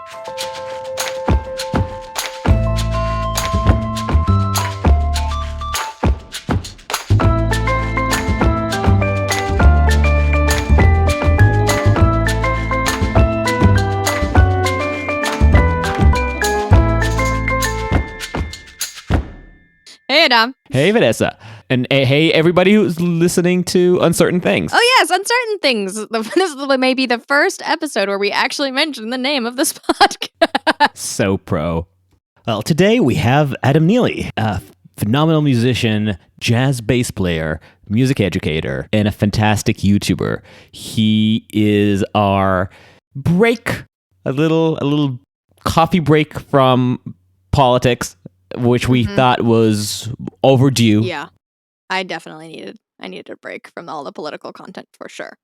Hey, Adam. Hey, Vanessa. And hey, everybody who's listening to Uncertain Things. Oh, yes, Uncertain Things. This is maybe the first episode where we actually mention the name of this podcast. So pro. Well, today we have Adam Neely, a phenomenal musician, jazz bass player, music educator, and a fantastic YouTuber. He is our break, a little coffee break from politics, which we thought was overdue. Yeah, I definitely needed a break from all the political content for sure.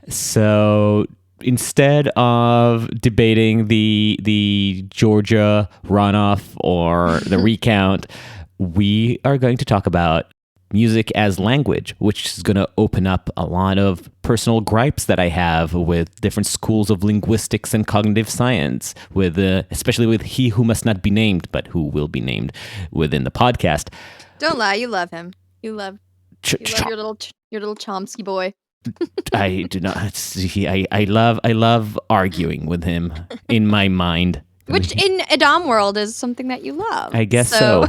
So instead of debating the Georgia runoff or the recount, we are going to talk about music as language, which is going to open up a lot of personal gripes that I have with different schools of linguistics and cognitive science, with especially with he who must not be named, but who will be named within the podcast. Don't lie, you love him. You love your little Chomsky boy. I do not see. I love arguing with him in my mind, which in Adam world is something that you love. I guess so.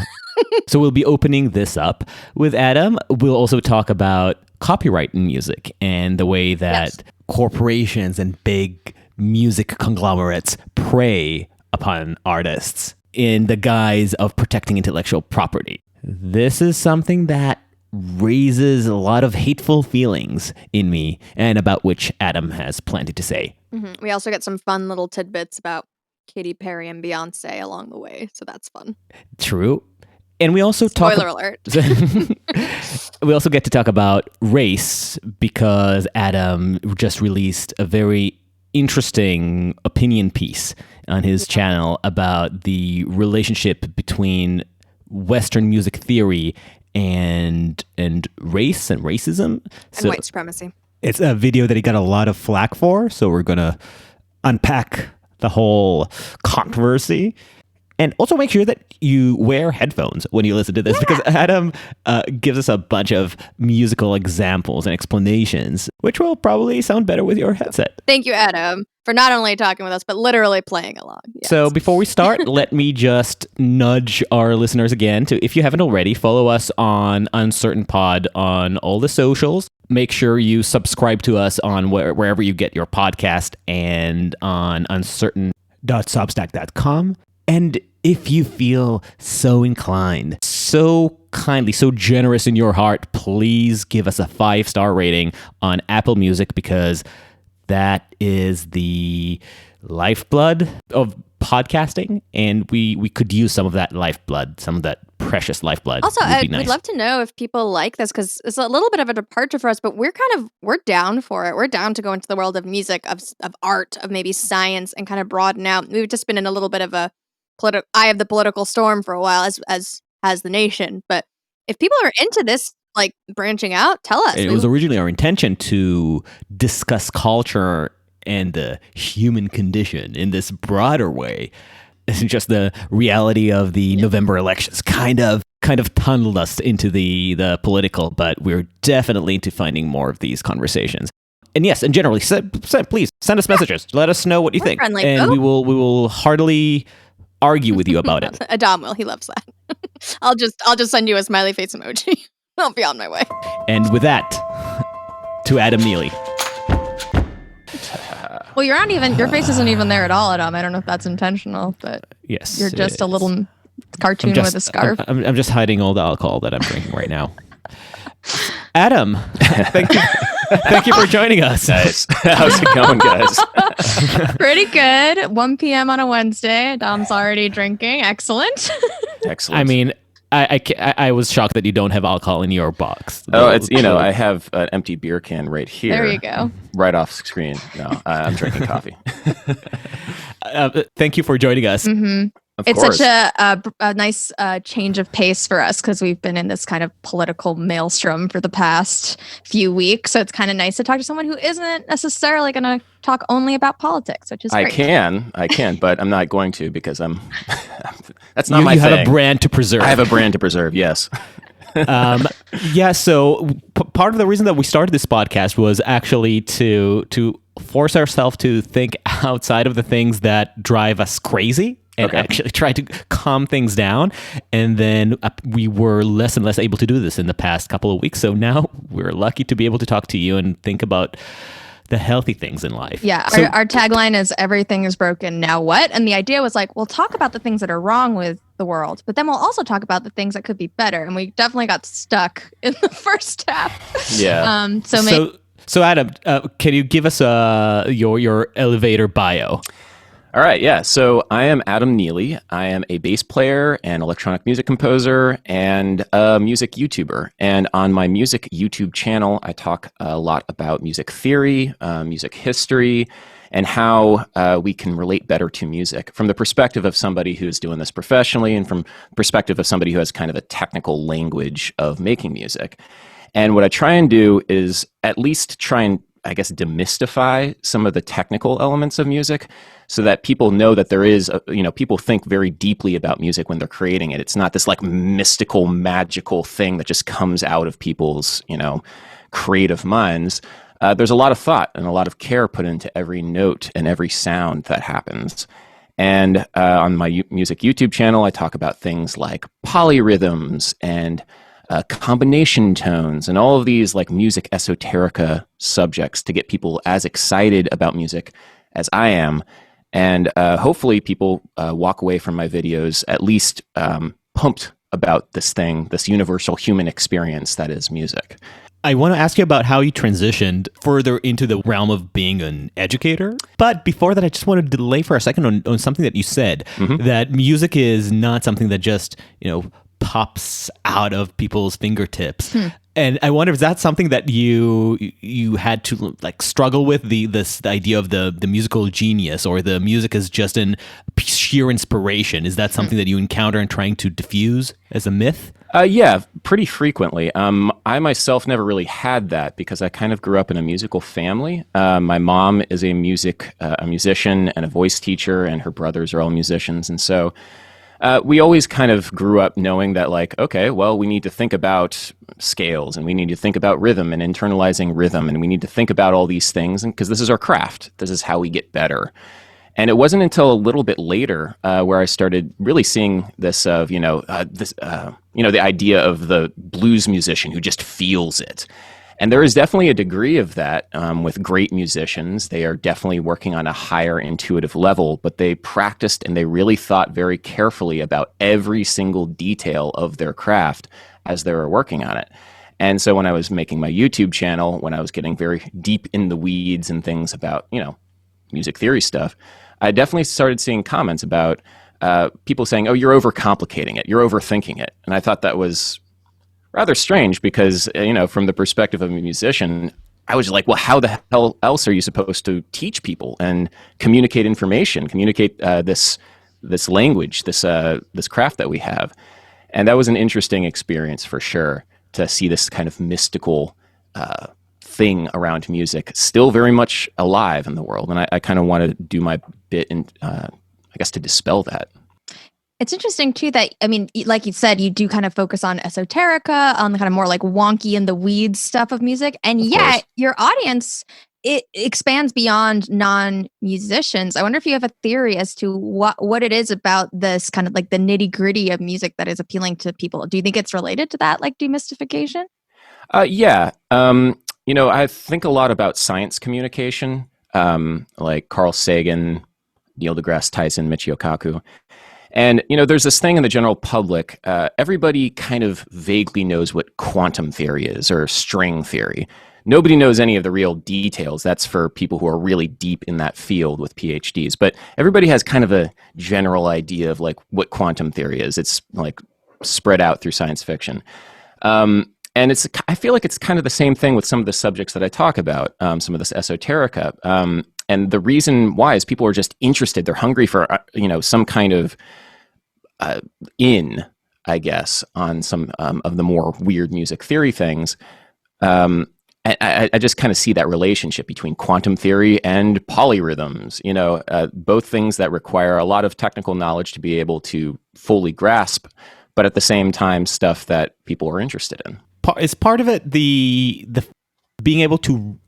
So we'll be opening this up with Adam. We'll also talk about copyright in music and the way that corporations and big music conglomerates prey upon artists in the guise of protecting intellectual property. This is something that raises a lot of hateful feelings in me, and about which Adam has plenty to say. Mm-hmm. We also get some fun little tidbits about Katy Perry and Beyonce along the way, so that's fun. True. And we also Spoiler alert. We also get to talk about race because Adam just released a very interesting opinion piece on his channel about the relationship between Western music theory and race and racism. And white supremacy. It's a video that he got a lot of flack for, so we're going to unpack the whole controversy. And also make sure that you wear headphones when you listen to this, because Adam gives us a bunch of musical examples and explanations, which will probably sound better with your headset. Thank you, Adam, for not only talking with us, but literally playing along. Yes. So before we start, let me just nudge our listeners again to, if you haven't already, follow us on Uncertain Pod on all the socials. Make sure you subscribe to us on wherever you get your podcast and on uncertain.substack.com. And if you feel so inclined, so kindly, so generous in your heart, please give us a 5-star rating on Apple Music, because that is the lifeblood of podcasting, and we could use some of that lifeblood, some of that precious lifeblood. Also, I'd love to know if people like this, because it's a little bit of a departure for us, but we're down for it. We're down to go into the world of music, of art, of maybe science, and kind of broaden out. We've just been in a little bit of a eye of the political storm for a while, as has the nation. But if people are into this, like branching out, tell us. It was originally our intention to discuss culture and the human condition in this broader way. It's just the reality of the November elections kind of tunneled us into the political, but we're definitely into finding more of these conversations. And yes, and generally, please send us messages. Let us know what you think, friendly. And we will heartily argue with you about it. Adam will. He loves that. I'll just send you a smiley face emoji. I'll be on my way. And with that, to Adam Neely. Well, your face isn't even there at all, Adam. I don't know if that's intentional, but yes, you're just a little cartoon with a scarf. I'm just hiding all the alcohol that I'm drinking right now. Adam, thank you for joining us. Nice. How's it going, guys? Pretty good. 1 p.m. on a Wednesday. Dom's already drinking. Excellent. Excellent. I mean, I was shocked that you don't have alcohol in your box. Oh, it's I have an empty beer can right here. There you go. Right off screen. No, I'm drinking coffee. Thank you for joining us. Mm-hmm. Of It's course. such a nice change of pace for us because we've been in this kind of political maelstrom for the past few weeks. So it's kind of nice to talk to someone who isn't necessarily going to talk only about politics, which is I great. can, but I'm not going to because I'm. That's not my you thing. have a brand to preserve. I have a brand to preserve. Yes. Yeah. So part of the reason that we started this podcast was actually to force ourselves to think outside of the things that drive us crazy. And actually try to calm things down. And then we were less and less able to do this in the past couple of weeks. So now we're lucky to be able to talk to you and think about the healthy things in life. Yeah. So, our tagline is everything is broken. Now what? And the idea was like, we'll talk about the things that are wrong with the world, but then we'll also talk about the things that could be better. And we definitely got stuck in the first half. Yeah. So Adam, can you give us your elevator bio? All right, yeah. So I am Adam Neely. I am a bass player and electronic music composer and a music YouTuber. And on my music YouTube channel, I talk a lot about music theory, music history, and how we can relate better to music from the perspective of somebody who's doing this professionally and from the perspective of somebody who has kind of a technical language of making music. And what I try and do is at least try and, I guess, demystify some of the technical elements of music so that people know that there is, people think very deeply about music when they're creating it. It's not this like mystical, magical thing that just comes out of people's, creative minds. There's a lot of thought and a lot of care put into every note and every sound that happens. And on my music YouTube channel, I talk about things like polyrhythms and combination tones and all of these like music esoterica subjects to get people as excited about music as I am. And hopefully people walk away from my videos at least pumped about this universal human experience that is music. I want to ask you about how you transitioned further into the realm of being an educator. But before that, I just wanted to delay for a second on something that you said, that music is not something that just, pops out of people's fingertips. And I wonder if that's something that you had to like struggle with, the idea of the musical genius, or the music is just an sheer inspiration. Is that something that you encounter in trying to diffuse as a myth? Yeah, pretty frequently. I myself never really had that because I kind of grew up in a musical family. My mom is a musician and a voice teacher, and her brothers are all musicians. And so we always kind of grew up knowing that, like, okay, well, we need to think about scales and we need to think about rhythm and internalizing rhythm. And we need to think about all these things because this is our craft. This is how we get better. And it wasn't until a little bit later where I started really seeing this of, the idea of the blues musician who just feels it. And there is definitely a degree of that with great musicians. They are definitely working on a higher intuitive level, but they practiced and they really thought very carefully about every single detail of their craft as they were working on it. And so when I was making my YouTube channel, when I was getting very deep in the weeds and things about, music theory stuff, I definitely started seeing comments about people saying, oh, you're overcomplicating it, you're overthinking it. And I thought that was rather strange because, from the perspective of a musician, I was like, well, how the hell else are you supposed to teach people and communicate information, communicate this language, this craft that we have? And that was an interesting experience for sure, to see this kind of mystical thing around music still very much alive in the world. And I kind of want to do my bit in, I guess, to dispel that. It's interesting too that, like you said, you do kind of focus on esoterica, on the kind of more like wonky in the weeds stuff of music. And yet your audience, it expands beyond non-musicians. I wonder if you have a theory as to what it is about this kind of like the nitty gritty of music that is appealing to people. Do you think it's related to that, like demystification? Yeah. I think a lot about science communication, like Carl Sagan, Neil deGrasse Tyson, Michio Kaku. And, there's this thing in the general public, everybody kind of vaguely knows what quantum theory is or string theory. Nobody knows any of the real details. That's for people who are really deep in that field with PhDs. But everybody has kind of a general idea of like what quantum theory is. It's like spread out through science fiction. And I feel like it's kind of the same thing with some of the subjects that I talk about, some of this esoterica. And the reason why is people are just interested. They're hungry for, some kind of in, I guess, on some of the more weird music theory things. I just kind of see that relationship between quantum theory and polyrhythms, both things that require a lot of technical knowledge to be able to fully grasp, but at the same time, stuff that people are interested in. Is part of it the being able to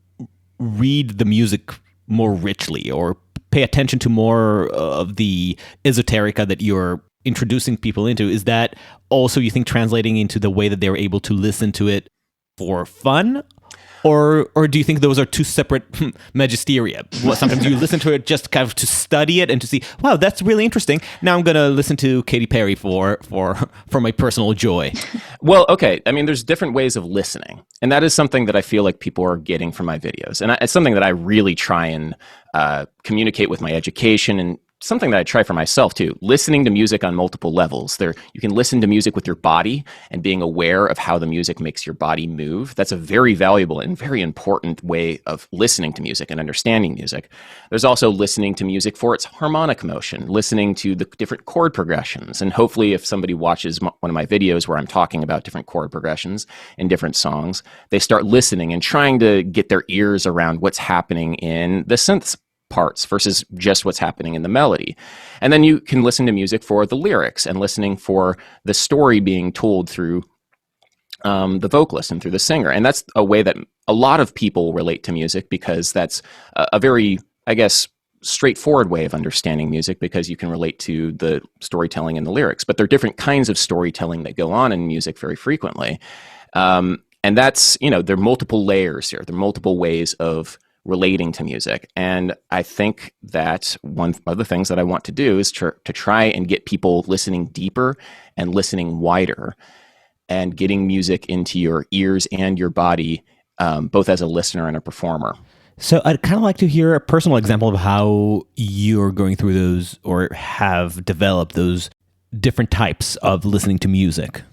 read the music more richly or pay attention to more of the esoterica that you're introducing people into? Is that also, you think, translating into the way that they're able to listen to it for fun? Or do you think those are two separate magisteria? Well, sometimes you listen to it just kind of to study it and to see, wow, that's really interesting. Now I'm going to listen to Katy Perry for my personal joy. Well, okay. I mean, there's different ways of listening. And that is something that I feel like people are getting from my videos. And it's something that I really try and communicate with my education, and something that I try for myself too, listening to music on multiple levels. You can listen to music with your body and being aware of how the music makes your body move. That's a very valuable and very important way of listening to music and understanding music. There's also listening to music for its harmonic motion, listening to the different chord progressions. And hopefully if somebody watches one of my videos where I'm talking about different chord progressions in different songs, they start listening and trying to get their ears around what's happening in the synth parts versus just what's happening in the melody. And then you can listen to music for the lyrics and listening for the story being told through the vocalist and through the singer. And that's a way that a lot of people relate to music, because that's a very, I guess, straightforward way of understanding music, because you can relate to the storytelling and the lyrics. But there are different kinds of storytelling that go on in music very frequently. And that's, there are multiple layers here. There are multiple ways of relating to music. And I think that one of the things that I want to do is to try and get people listening deeper and listening wider, and getting music into your ears and your body, both as a listener and a performer. So I'd kind of like to hear a personal example of how you're going through those, or have developed those different types of listening to music,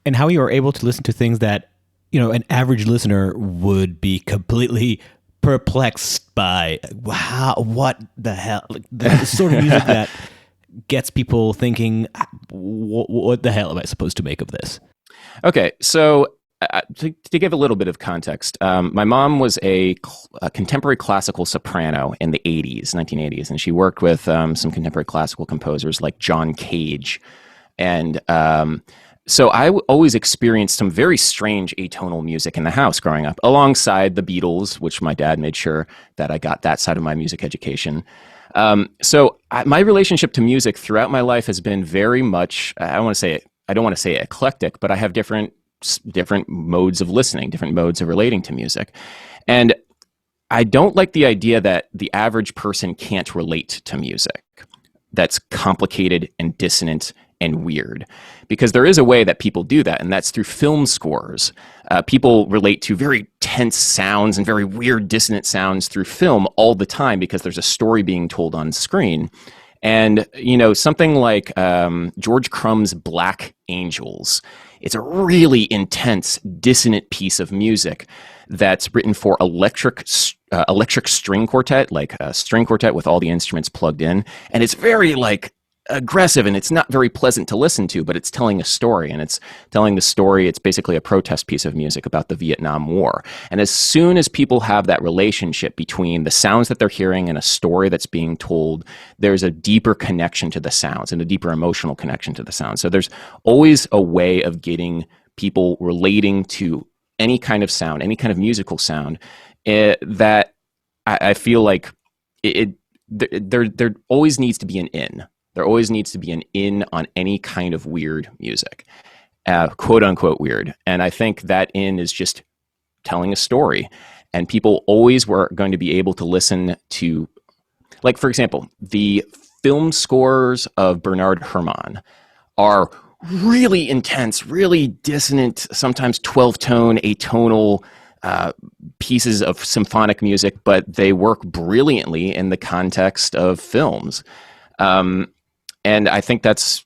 and how you are able to listen to things that, an average listener would be completely perplexed by. What the hell? Like, the sort of music that gets people thinking, what the hell am I supposed to make of this? Okay, so to give a little bit of context, my mom was a contemporary classical soprano in the 1980s, and she worked with some contemporary classical composers like John Cage. And so I always experienced some very strange atonal music in the house growing up, alongside the Beatles, which my dad made sure that I got that side of my music education. So my relationship to music throughout my life has been very much, I don't want to say eclectic, but I have different modes of listening, different modes of relating to music. And I don't like the idea that the average person can't relate to music that's complicated and dissonant and weird, because there is a way that people do that, and that's through film scores. People relate to very tense sounds and very weird dissonant sounds through film all the time, because there's a story being told on screen. And, something like George Crumb's Black Angels, it's a really intense, dissonant piece of music that's written for electric string quartet, like a string quartet with all the instruments plugged in. And it's very aggressive, and it's not very pleasant to listen to, but it's telling a story, and it's telling the story. It's basically a protest piece of music about the Vietnam War. And as soon as people have that relationship between the sounds that they're hearing and a story that's being told, there's a deeper connection to the sounds and a deeper emotional connection to the sounds. So there's always a way of getting people relating to any kind of sound, any kind of musical sound, that I feel like there always needs to be an in. There always needs to be an in on any kind of weird music, quote unquote weird. And I think that in is just telling a story. And people always were going to be able to listen to, like, for example, the film scores of Bernard Herrmann are really intense, really dissonant, sometimes 12-tone, atonal pieces of symphonic music, but they work brilliantly in the context of films. And I think that's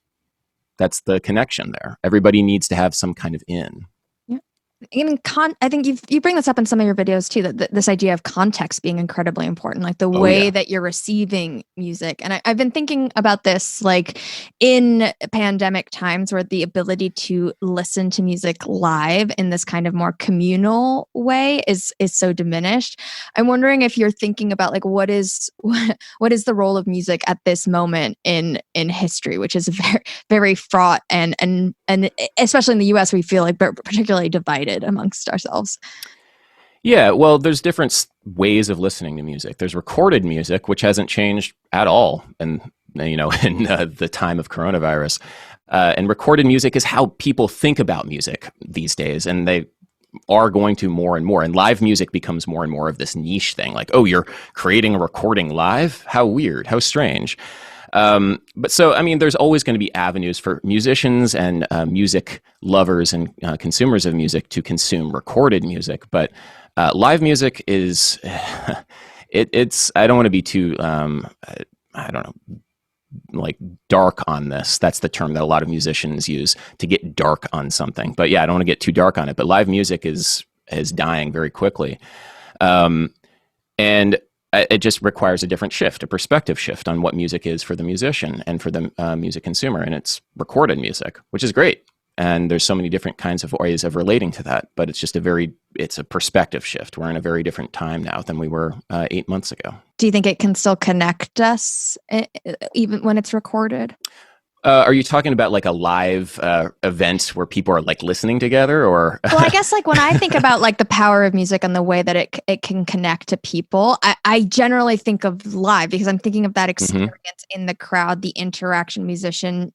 the connection there. Everybody needs to have some kind of in. Yeah. I think you bring this up in some of your videos too, that this idea of context being incredibly important, like the Oh, way yeah. that you're receiving music. And I've been thinking about this, like in pandemic times, where the ability to listen to music live in this kind of more communal way is so diminished. I'm wondering if you're thinking about like what is the role of music at this moment in history, which is very, very fraught, and especially in the US, we feel like particularly divided amongst ourselves. Yeah, well, there's different ways of listening to music. There's recorded music, which hasn't changed at all, and in the time of coronavirus. And recorded music is how people think about music these days, and they are going to more and more. And live music becomes more and more of this niche thing. Like, oh, you're creating a recording live? How weird! How strange! But so, I mean, there's always going to be avenues for musicians and music lovers and consumers of music to consume recorded music. But live music is, it's, I don't want to be too, I don't know, like dark on this. That's the term that a lot of musicians use, to get dark on something. But yeah, I don't want to get too dark on it. But live music is dying very quickly. And it just requires a different shift, a perspective shift on what music is for the musician and for the music consumer. And it's recorded music, which is great. And there's so many different kinds of ways of relating to that. But it's just it's a perspective shift. We're in a very different time now than we were 8 months ago. Do you think it can still connect us even when it's recorded? Are you talking about like a live event where people are like listening together, or? Well, I guess like when I think about like the power of music and the way that it can connect to people, I generally think of live, because I'm thinking of that experience in the crowd, the interaction, musician,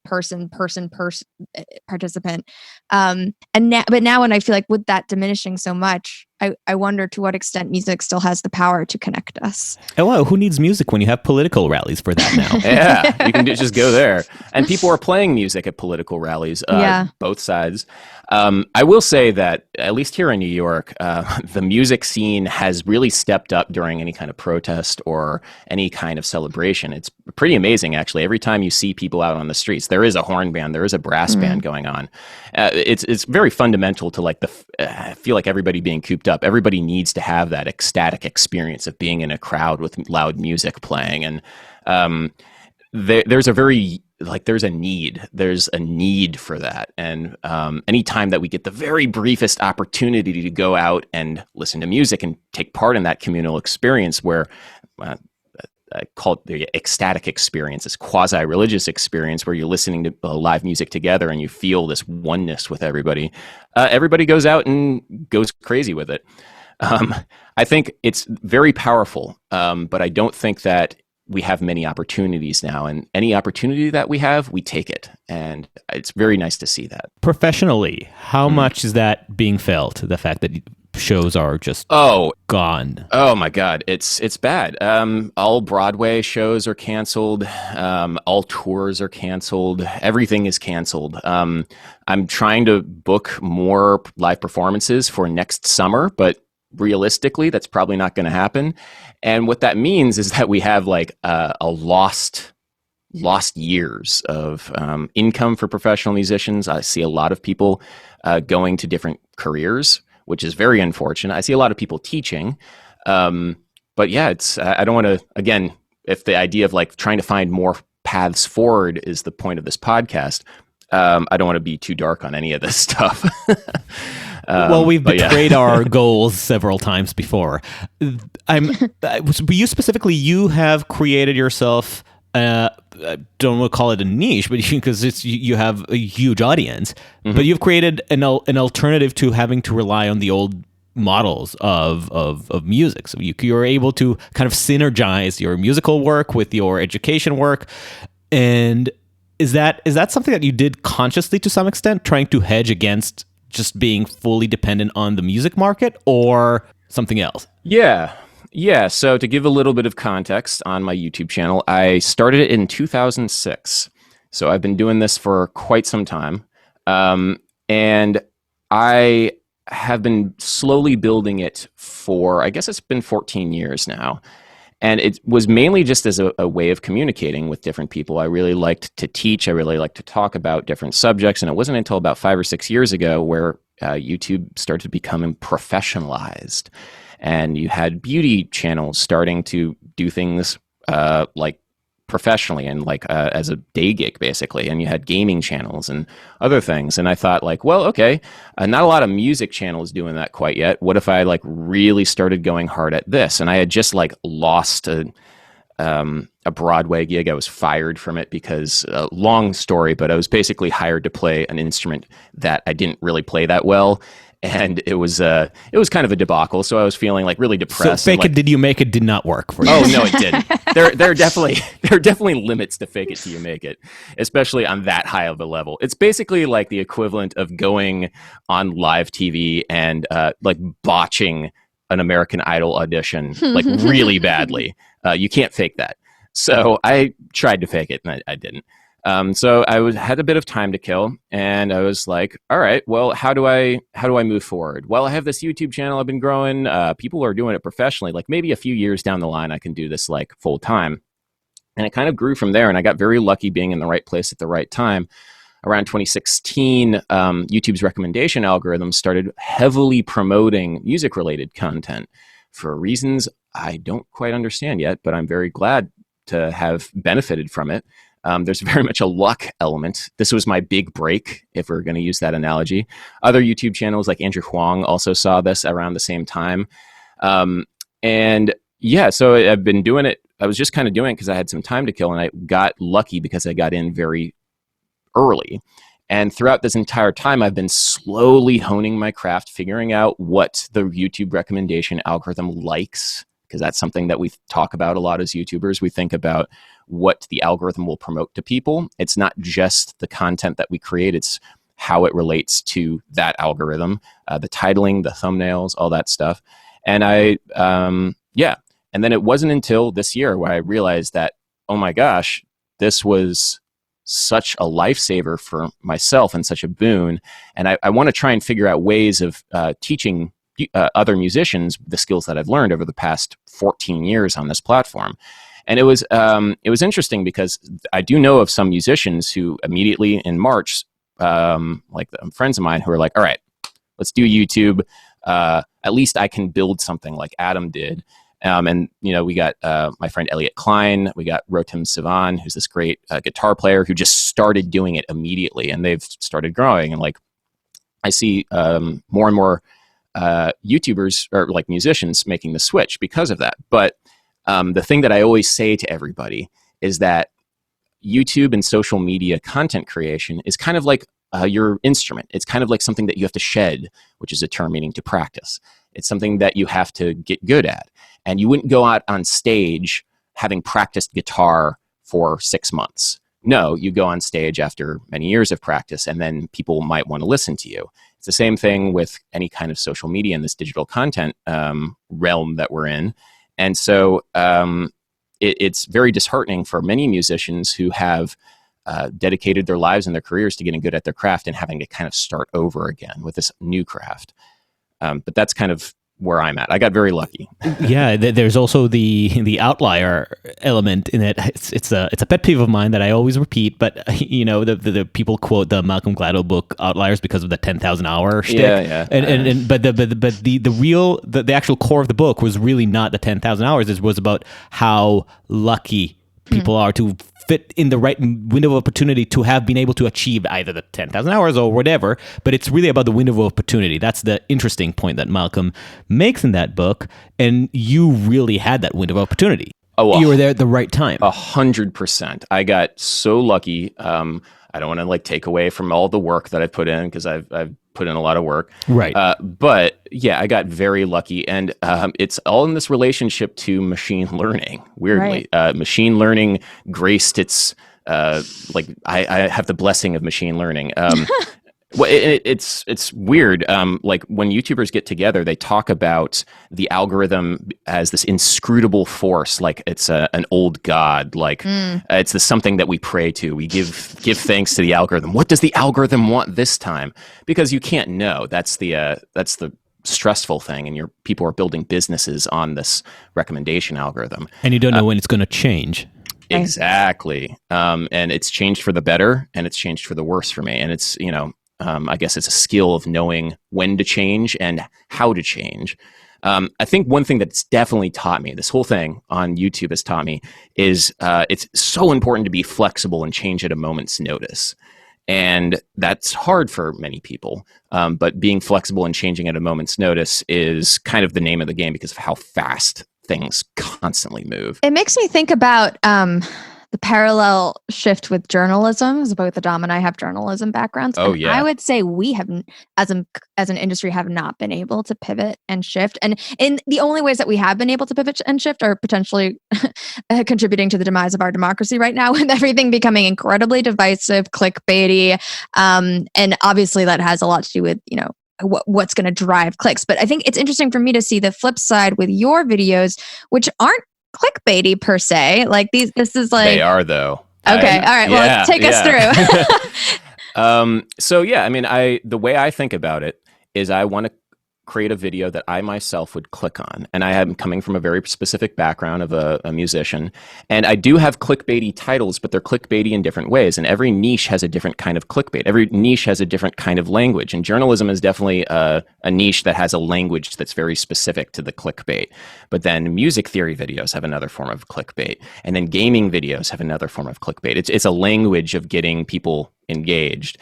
person, participant. But now when I feel like with that diminishing so much, I wonder to what extent music still has the power to connect us. Oh, wow. Who needs music when you have political rallies for that now? Yeah, you can just go there. And people are playing music at political rallies, both sides. I will say that, at least here in New York, the music scene has really stepped up during any kind of protest or any kind of celebration. It's pretty amazing, actually. Every time you see people out on the streets, there is a horn band, there is a brass band going on. It's very fundamental to like I feel like everybody being cooped up. Everybody needs to have that ecstatic experience of being in a crowd with loud music playing. And there's a need for that. And anytime that we get the very briefest opportunity to go out and listen to music and take part in that communal experience, where I call it the ecstatic experience, this quasi-religious experience where you're listening to live music together and you feel this oneness with everybody. Everybody goes out and goes crazy with it. I think it's very powerful, but I don't think that we have many opportunities now, and any opportunity that we have, we take it. And it's very nice to see that. Professionally, how much is that being felt? The fact that shows are just gone. Oh my God, it's bad. All Broadway shows are canceled. All tours are canceled. Everything is canceled. I'm trying to book more live performances for next summer, but realistically, that's probably not going to happen. And what that means is that we have like a lost years of income for professional musicians. I see a lot of people going to different careers, which is very unfortunate. I see a lot of people teaching. But yeah, I don't want to, again, if the idea of like trying to find more paths forward is the point of this podcast, I don't want to be too dark on any of this stuff. Well, we've betrayed our goals several times before. You specifically, you have created yourself, I don't want to call it a niche, but because you have a huge audience, but you've created an alternative to having to rely on the old models of music. So you're able to kind of synergize your musical work with your education work. And is that something that you did consciously to some extent, trying to hedge against just being fully dependent on the music market, or something else? Yeah. So to give a little bit of context on my YouTube channel, I started it in 2006. So I've been doing this for quite some time. And I have been slowly building it for, I guess it's been 14 years now. And it was mainly just as a way of communicating with different people. I really liked to teach. I really liked to talk about different subjects. And it wasn't until about 5 or 6 years ago where YouTube started becoming professionalized, and you had beauty channels starting to do things like professionally and like as a day gig basically, and you had gaming channels and other things. And I thought like, well, okay, not a lot of music channels doing that quite yet. What if I like really started going hard at this? And I had just like lost a Broadway gig. I was fired from it because, long story, but I was basically hired to play an instrument that I didn't really play that well. And it was kind of a debacle. So I was feeling like really depressed. So fake like, it, did you make it did not work for you? Oh no, it didn't. There are definitely limits to fake it till you make it, especially on that high of a level. It's basically like the equivalent of going on live TV and like botching an American Idol audition like really badly. You can't fake that. So I tried to fake it and I didn't. So I had a bit of time to kill, and I was like, all right, well, how do I move forward? Well, I have this YouTube channel I've been growing. People are doing it professionally. Like maybe a few years down the line, I can do this like full time. And it kind of grew from there. And I got very lucky being in the right place at the right time. Around 2016, YouTube's recommendation algorithm started heavily promoting music-related content for reasons I don't quite understand yet, but I'm very glad to have benefited from it. There's very much a luck element. This was my big break, if we're going to use that analogy. Other YouTube channels like Andrew Huang also saw this around the same time. And yeah, so I've been doing it. I was just kind of doing it because I had some time to kill, and I got lucky because I got in very early. And throughout this entire time, I've been slowly honing my craft, figuring out what the YouTube recommendation algorithm likes, because that's something that we talk about a lot as YouTubers. We think about what the algorithm will promote to people. It's not just the content that we create, it's how it relates to that algorithm, the titling, the thumbnails, all that stuff. And and then it wasn't until this year where I realized that, oh my gosh, this was such a lifesaver for myself and such a boon. And I want to try and figure out ways of teaching other musicians the skills that I've learned over the past 14 years on this platform. And it was interesting because I do know of some musicians who immediately in March, like friends of mine who are like, all right, let's do YouTube. At least I can build something like Adam did. And, you know, we got my friend Elliot Klein, we got Rotem Sivan, who's this great guitar player who just started doing it immediately, and they've started growing. And like, I see more and more YouTubers or like musicians making the switch because of that. But the thing that I always say to everybody is that YouTube and social media content creation is kind of like your instrument. It's kind of like something that you have to shed, which is a term meaning to practice. It's something that you have to get good at. And you wouldn't go out on stage having practiced guitar for 6 months. No, you go on stage after many years of practice, and then people might want to listen to you. It's the same thing with any kind of social media in this digital content realm that we're in. And so it's very disheartening for many musicians who have dedicated their lives and their careers to getting good at their craft and having to kind of start over again with this new craft. But that's kind of where I'm at. I got very lucky. Yeah, there's also the outlier element in it. It's a pet peeve of mine that I always repeat. But you know, the people quote the Malcolm Gladwell book Outliers because of the 10,000 hour shtick. Yeah. But the actual core of the book was really not the 10,000 hours. It was about how lucky people are to fit in the right window of opportunity to have been able to achieve either the 10,000 hours or whatever, but it's really about the window of opportunity. That's the interesting point that Malcolm makes in that book, and you really had that window of opportunity. You were there at the right time. 100%. I got so lucky. I don't want to like take away from all the work that I put in, because I've put in a lot of work. Right. But yeah, I got very lucky. And it's all in this relationship to machine learning, weirdly. Right. Machine learning graced its, I have the blessing of machine learning. Well, it's weird. Like when YouTubers get together, they talk about the algorithm as this inscrutable force, like it's an old god, like it's something that we pray to. We give thanks to the algorithm. What does the algorithm want this time? Because you can't know. That's the stressful thing, and people are building businesses on this recommendation algorithm, and you don't know when it's going to change. Exactly. And it's changed for the better, and it's changed for the worse for me. And it's I guess it's a skill of knowing when to change and how to change. I think one thing that's definitely taught me, this whole thing on YouTube has taught me, is it's so important to be flexible and change at a moment's notice. And that's hard for many people. But being flexible and changing at a moment's notice is kind of the name of the game because of how fast things constantly move. It makes me think about the parallel shift with journalism, as both Adam and I have journalism backgrounds. Oh, and yeah. I would say we have, as an industry, have not been able to pivot and shift. And in the only ways that we have been able to pivot and shift are potentially contributing to the demise of our democracy right now, with everything becoming incredibly divisive, clickbaity, and obviously that has a lot to do with what's going to drive clicks. But I think it's interesting for me to see the flip side with your videos, which aren't clickbaity per se. Like this is like they are though. Okay, all right. Well, take us through. So yeah, I mean, the way I think about it is I want to create a video that I myself would click on. And I am coming from a very specific background of a musician. And I do have clickbaity titles, but they're clickbaity in different ways. And every niche has a different kind of clickbait. Every niche has a different kind of language. And journalism is definitely a niche that has a language that's very specific to the clickbait. But then music theory videos have another form of clickbait. And then gaming videos have another form of clickbait. It's a language of getting people engaged.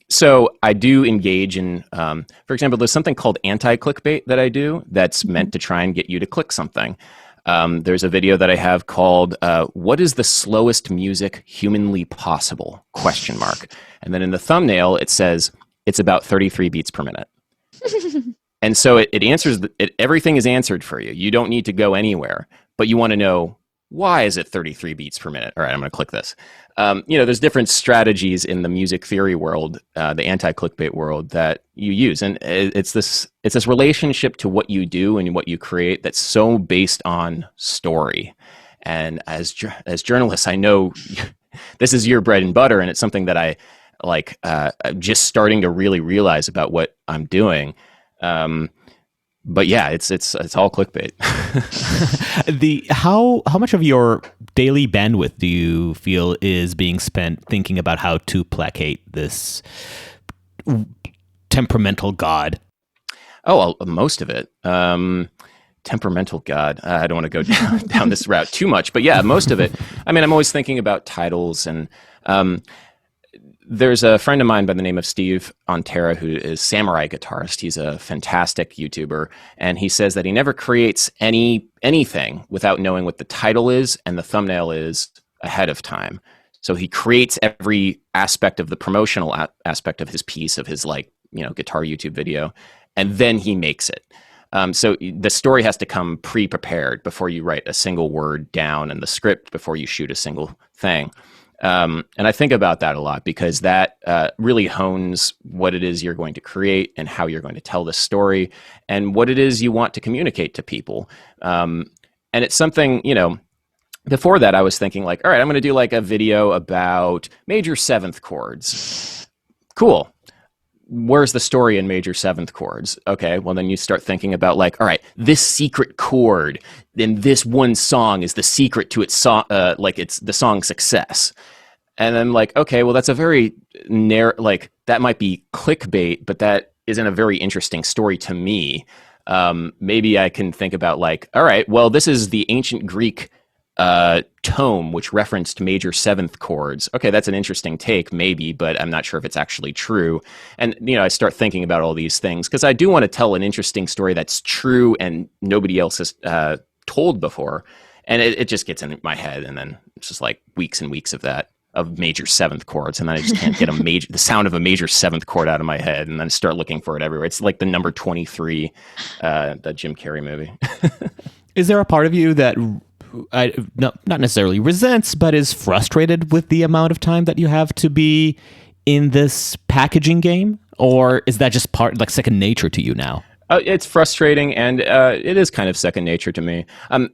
So I do engage in, for example, there's something called anti-clickbait that I do that's meant to try and get you to click something. There's a video that I have called, what is the slowest music humanly possible? ? And then in the thumbnail, it says, it's about 33 beats per minute. And so it answers, everything is answered for you. You don't need to go anywhere, but you want to know, why is it 33 beats per minute? All right, I'm going to click this. There's different strategies in the music theory world, the anti-clickbait world that you use. And it's this relationship to what you do and what you create that's so based on story. And as journalists, I know this is your bread and butter, and it's something that I like just starting to really realize about what I'm doing. But yeah, it's all clickbait. How much of your daily bandwidth do you feel is being spent thinking about how to placate this temperamental god? Oh, well, most of it. Temperamental god. I don't want to go down this route too much, but yeah, most of it. I mean, I'm always thinking about titles, and there's a friend of mine by the name of Steve Ontera who is samurai guitarist. He's a fantastic YouTuber, and he says that he never creates anything without knowing what the title is and the thumbnail is ahead of time. So he creates every aspect of the promotional aspect of his piece, of his guitar YouTube video, and then he makes it. So the story has to come pre-prepared before you write a single word down in the script, before you shoot a single thing. And I think about that a lot because that really hones what it is you're going to create and how you're going to tell the story and what it is you want to communicate to people. And it's something, before that I was thinking all right, I'm going to do a video about major seventh chords. Cool. Where's the story in major seventh chords? Okay, well then you start thinking about all right, this secret chord in this one song is the secret to its song, it's the song's success. And then okay, well that's a very narrow, that might be clickbait, but that isn't a very interesting story to me. Maybe I can think about all right, well this is the ancient Greek tome which referenced major seventh chords. Okay, that's an interesting take maybe, but I'm not sure if it's actually true. And I start thinking about all these things because I do want to tell an interesting story that's true and nobody else has told before, and it just gets in my head, and then it's just weeks and weeks of that, of major seventh chords, and then I just can't get the sound of a major seventh chord out of my head, and then start looking for it everywhere. It's like the number 23, the Jim Carrey movie. Is there a part of you that not necessarily resents, but is frustrated with the amount of time that you have to be in this packaging game? Or is that just second nature to you now? It's frustrating, and it is kind of second nature to me.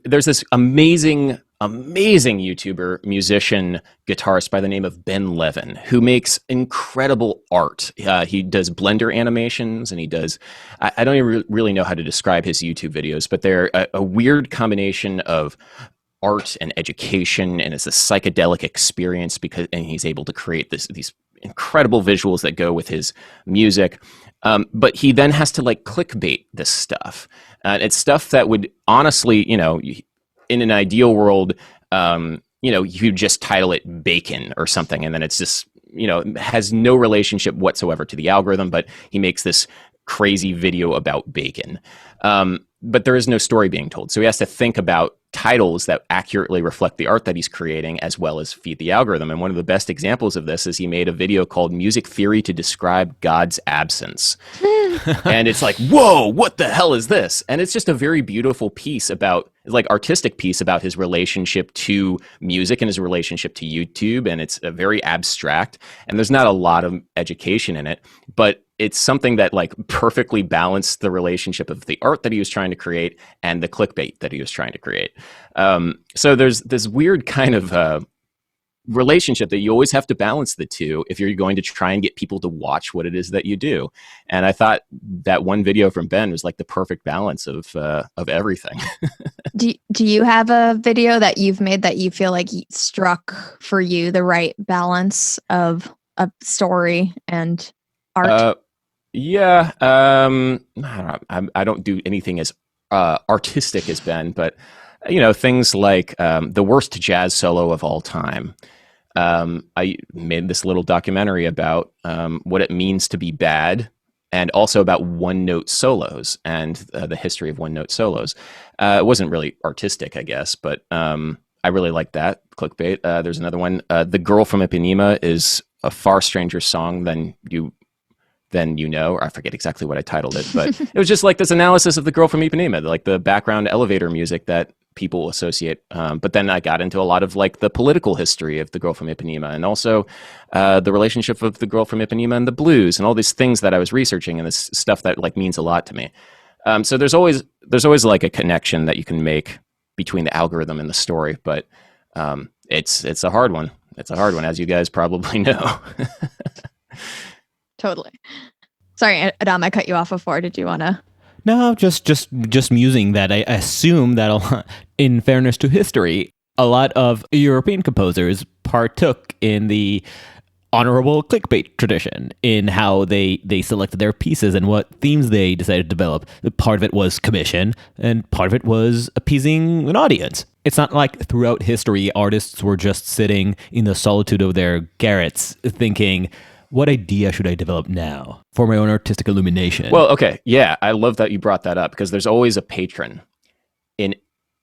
There's this amazing YouTuber, musician, guitarist by the name of Ben Levin, who makes incredible art. He does Blender animations, and he does, I don't even really know how to describe his YouTube videos, but they're a weird combination of art and education, and it's a psychedelic experience and he's able to create these incredible visuals that go with his music. But he then has to like clickbait this stuff. It's stuff that would honestly, you know, in an ideal world, you know, you just title it Bacon or something, and then it's just, you know, has no relationship whatsoever to the algorithm, but he makes this crazy video about bacon. But there is no story being told. So he has to think about titles that accurately reflect the art that he's creating, as well as feed the algorithm. And one of the best examples of this is he made a video called Music Theory to Describe God's Absence. And it's like, whoa, what the hell is this? And it's just a very beautiful piece about, like, artistic piece about his relationship to music and his relationship to YouTube. And it's a very abstract, and there's not a lot of education in it, but it's something that like perfectly balanced the relationship of the art that he was trying to create and the clickbait that he was trying to create. So there's this weird kind of relationship that you always have to balance the two if you're going to try and get people to watch what it is that you do. And I thought that one video from Ben was like the perfect balance of everything. Do you have a video that you've made that you feel like struck for you the right balance of story and art? Yeah. I don't do anything as artistic as Ben, but you know, things like the worst jazz solo of all time. I made this little documentary about what it means to be bad, and also about one-note solos and the history of one-note solos. It wasn't really artistic, I guess, but I really like that clickbait. There's another one. The Girl from Ipanema is a far stranger song than you know, or I forget exactly what I titled it, but it was just like this analysis of The Girl from Ipanema, like the background elevator music that people associate. But then I got into a lot of like the political history of The Girl from Ipanema, and also the relationship of The Girl from Ipanema and the blues, and all these things that I was researching, and this stuff that like means a lot to me. So there's always like a connection that you can make between the algorithm and the story, but it's a hard one. It's a hard one, as you guys probably know. Totally. Sorry, Adam, I cut you off before. Did you want to? No, just musing that I assume that a lot, in fairness to history, a lot of European composers partook in the honorable clickbait tradition in how they selected their pieces and what themes they decided to develop. Part of it was commission, and part of it was appeasing an audience. It's not like throughout history, artists were just sitting in the solitude of their garrets thinking, what idea should I develop now for my own artistic illumination? Well, okay. Yeah, I love that you brought that up, because there's always a patron. In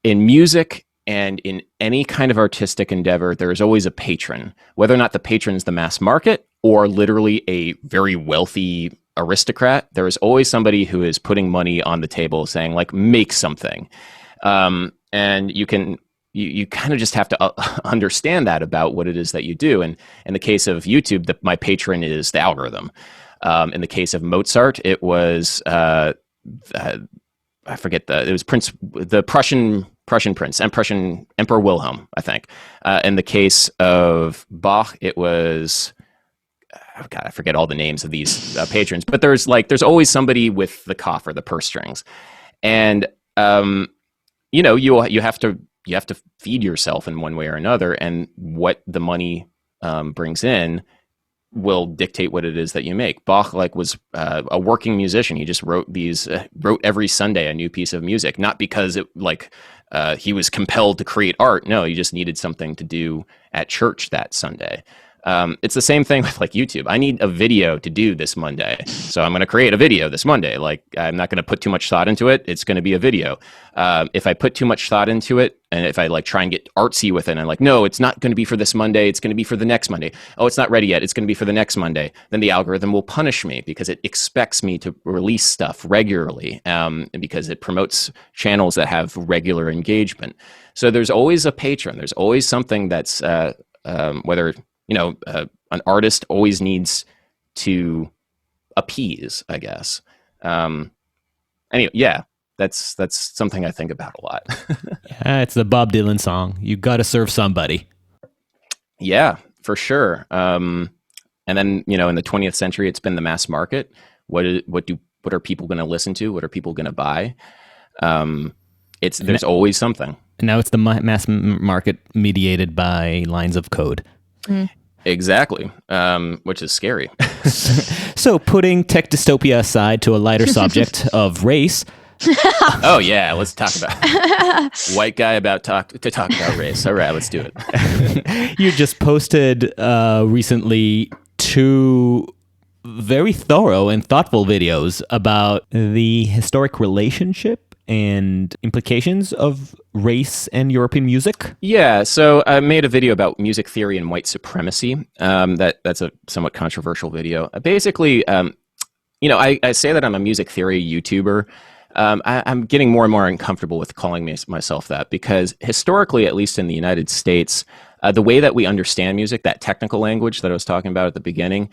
music and in any kind of artistic endeavor, there is always a patron. Whether or not the patron is the mass market or literally a very wealthy aristocrat, there is always somebody who is putting money on the table saying, like, make something. And you kind of just have to understand that about what it is that you do. And in the case of YouTube, my patron is the algorithm. In the case of Mozart, it was I forget it was the Prussian prince, and Prussian Emperor Wilhelm, I think. In the case of Bach, it was God, I forget all the names of these patrons. But there's always somebody with the coffer, the purse strings, and you know, you have to feed yourself in one way or another, and what the money brings in will dictate what it is that you make. Bach was a working musician. He just wrote every Sunday a new piece of music, not because he was compelled to create art. No, he just needed something to do at church that Sunday. It's the same thing with YouTube. I need a video to do this Monday, so I'm going to create a video this Monday. I'm not going to put too much thought into it. It's going to be a video. If I put too much thought into it, and if I try and get artsy with it, and I'm no, it's not going to be for this Monday. It's going to be for the next Monday. Oh, it's not ready yet. It's going to be for the next Monday. Then the algorithm will punish me because it expects me to release stuff regularly, because it promotes channels that have regular engagement. So there's always a patron. There's always something that's whether an artist always needs to appease, I guess. Anyway, yeah, that's something I think about a lot. Yeah, it's the Bob Dylan song. You got to serve somebody. Yeah, for sure. And then, in the 20th century, it's been the mass market. What are people going to listen to? What are people going to buy? There's always something. And now it's the mass market mediated by lines of code. Exactly, which is scary. So, putting tech dystopia aside to a lighter subject of race. Oh yeah, let's talk about white guy about talk about race. All right, let's do it. You just posted recently 2 very thorough and thoughtful videos about the historic relationship and implications of race and European music. Yeah, so I made a video about music theory and white supremacy. That's a somewhat controversial video. Basically, I say that I'm a music theory YouTuber. I'm getting more and more uncomfortable with calling myself that, because historically, at least in the United States, the way that we understand music, that technical language that I was talking about at the beginning,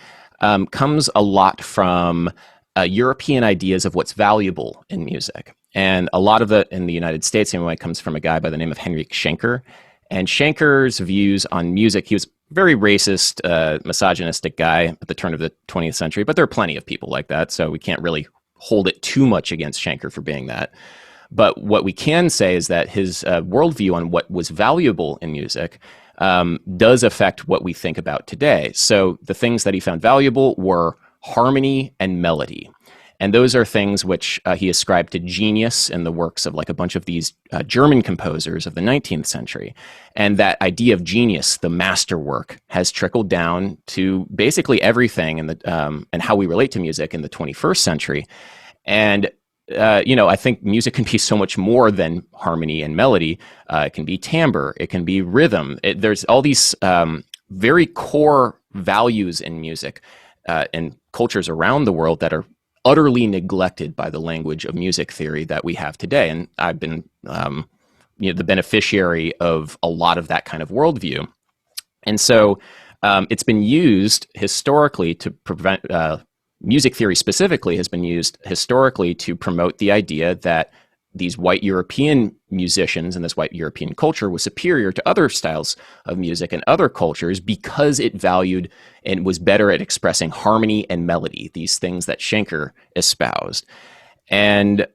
comes a lot from European ideas of what's valuable in music. And a lot of it in the United States, anyway, comes from a guy by the name of Heinrich Schenker. And Schenker's views on music, he was a very racist, misogynistic guy at the turn of the 20th century, but there are plenty of people like that, so we can't really hold it too much against Schenker for being that. But what we can say is that his worldview on what was valuable in music does affect what we think about today. So the things that he found valuable were harmony and melody. And those are things which he ascribed to genius in the works of like a bunch of these German composers of the 19th century. And that idea of genius, the masterwork, has trickled down to basically everything in the and how we relate to music in the 21st century. And I think music can be so much more than harmony and melody. It can be timbre, it can be rhythm. There's all these very core values in music and cultures around the world that are utterly neglected by the language of music theory that we have today. And I've been the beneficiary of a lot of that kind of worldview. And so it's been used historically to prevent, music theory specifically has been used historically to promote the idea that these white European musicians and this white European culture was superior to other styles of music and other cultures because it valued and was better at expressing harmony and melody, these things that Schenker espoused. And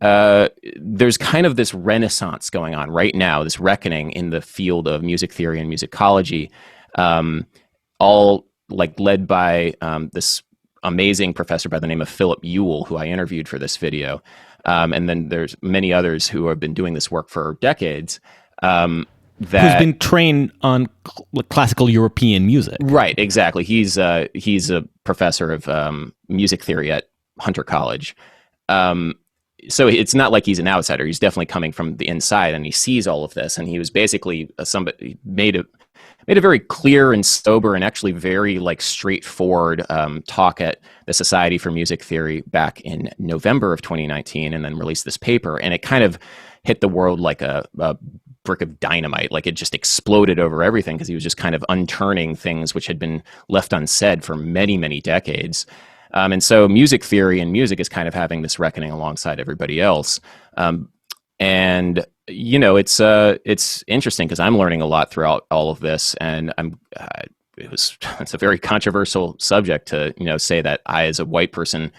there's kind of this renaissance going on right now, this reckoning in the field of music theory and musicology, all like led by this amazing professor by the name of Philip Ewell, who I interviewed for this video. And then there's many others who have been doing this work for decades. Who's been trained on classical European music. Right, exactly. He's a professor of music theory at Hunter College. So it's not like he's an outsider. He's definitely coming from the inside, and he sees all of this. And he was basically somebody made a very clear and sober and actually very like straightforward talk at the Society for Music Theory back in November of 2019, and then released this paper. And it kind of hit the world like a brick of dynamite. Like it just exploded over everything, because he was just kind of unturning things which had been left unsaid for many, many decades. And so music theory and music is kind of having this reckoning alongside everybody else. And it's interesting because I'm learning a lot throughout all of this, and it's a very controversial subject to say that I, as a white person,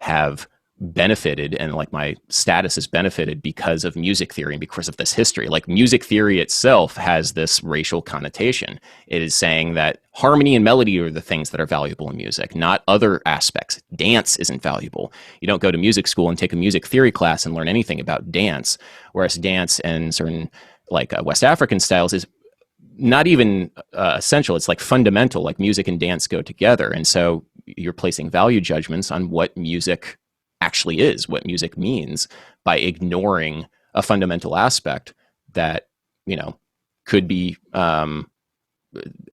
have benefited, and like my status has benefited because of music theory and because of this history. Like music theory itself has this racial connotation. It is saying that harmony and melody are the things that are valuable in music, not other aspects. Dance isn't valuable. You don't go to music school and take a music theory class and learn anything about dance, whereas dance and certain like West African styles is not even essential. It's like fundamental, like music and dance go together. And so you're placing value judgments on what music actually is, what music means, by ignoring a fundamental aspect that could be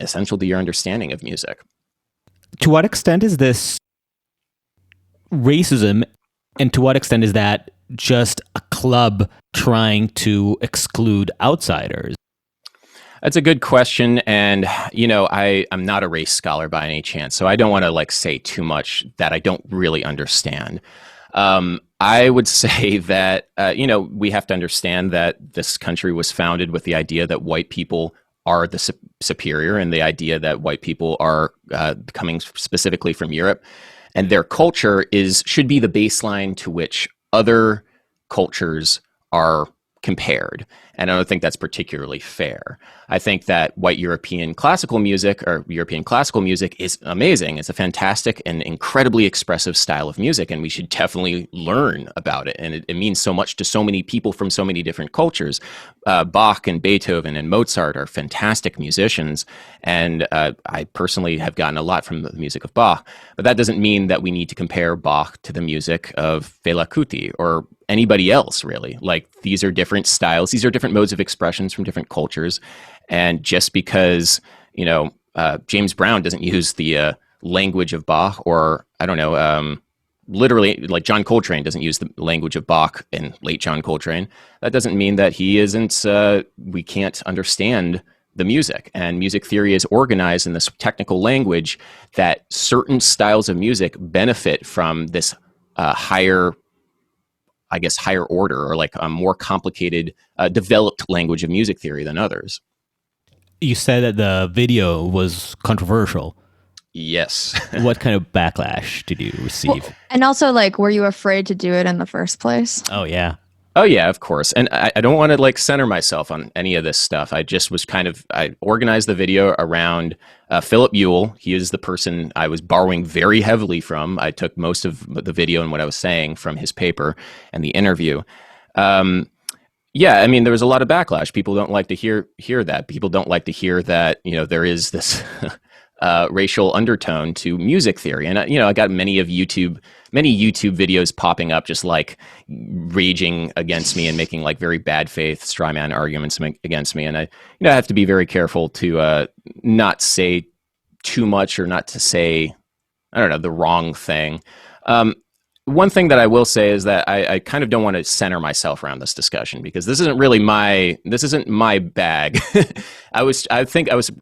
essential to your understanding of music. To what extent is this racism, and to what extent is that just a club trying to exclude outsiders? That's a good question, and I'm not a race scholar by any chance, so I don't want to say too much that I don't really understand. I would say that, we have to understand that this country was founded with the idea that white people are the superior, and the idea that white people are coming specifically from Europe, and their culture should be the baseline to which other cultures are compared. And I don't think that's particularly fair. I think that white European classical music or European classical music is amazing. It's a fantastic and incredibly expressive style of music, and we should definitely learn about it. And it means so much to so many people from so many different cultures. Bach and Beethoven and Mozart are fantastic musicians, and I personally have gotten a lot from the music of Bach. But that doesn't mean that we need to compare Bach to the music of Fela Kuti or anybody else, really. Like, these are different styles. These are different modes of expressions from different cultures. And just because, James Brown doesn't use the language of Bach, or I don't know, literally, like John Coltrane doesn't use the language of Bach and late John Coltrane, that doesn't mean that he isn't, we can't understand the music. And music theory is organized in this technical language that certain styles of music benefit from this higher order, or like a more complicated, developed language of music theory than others. You said that the video was controversial. Yes. What kind of backlash did you receive? Well, and also, like, were you afraid to do it in the first place? Oh, yeah. Oh, yeah, of course. And I don't want to like center myself on any of this stuff. I just was I organized the video around Philip Ewell. He is the person I was borrowing very heavily from. I took most of the video and what I was saying from his paper and the interview. Yeah, I mean, there was a lot of backlash. People don't like to hear that. People don't like to hear that, there is this racial undertone to music theory. And, I got many YouTube videos popping up just like raging against me and making like very bad faith straw man arguments against me. And I have to be very careful to not say too much, or not to say, I don't know, the wrong thing. One thing that I will say is that I kind of don't want to center myself around this discussion, because this isn't my bag. I was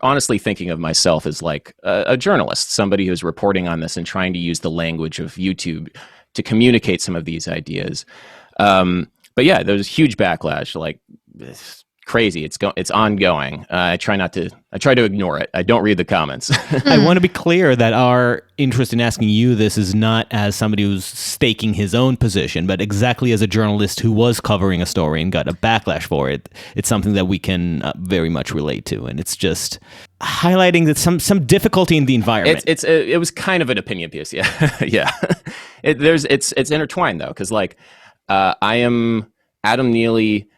honestly thinking of myself as like a journalist, somebody who's reporting on this and trying to use the language of YouTube to communicate some of these ideas. But yeah, there's huge backlash, like crazy. It's ongoing. I try to ignore it. I don't read the comments. I want to be clear that our interest in asking you this is not as somebody who's staking his own position, but exactly as a journalist who was covering a story and got a backlash for it. It's something that we can very much relate to, and it's just highlighting that some difficulty in the environment. It was kind of an opinion piece, yeah, yeah. It's intertwined though, because like I am Adam Neely.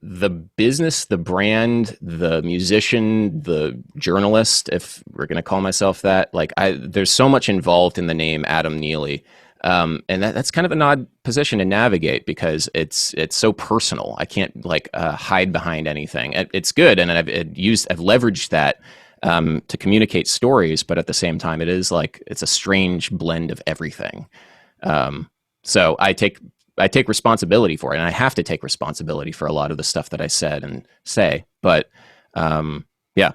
The business, the brand, the musician, the journalist, if we're going to call myself that, like there's so much involved in the name Adam Neely. And that's kind of an odd position to navigate, because it's so personal. I can't like hide behind anything. It's good. And I've leveraged that to communicate stories, but at the same time, it's a strange blend of everything. So I take responsibility for it, and I have to take responsibility for a lot of the stuff that I said and say. But yeah.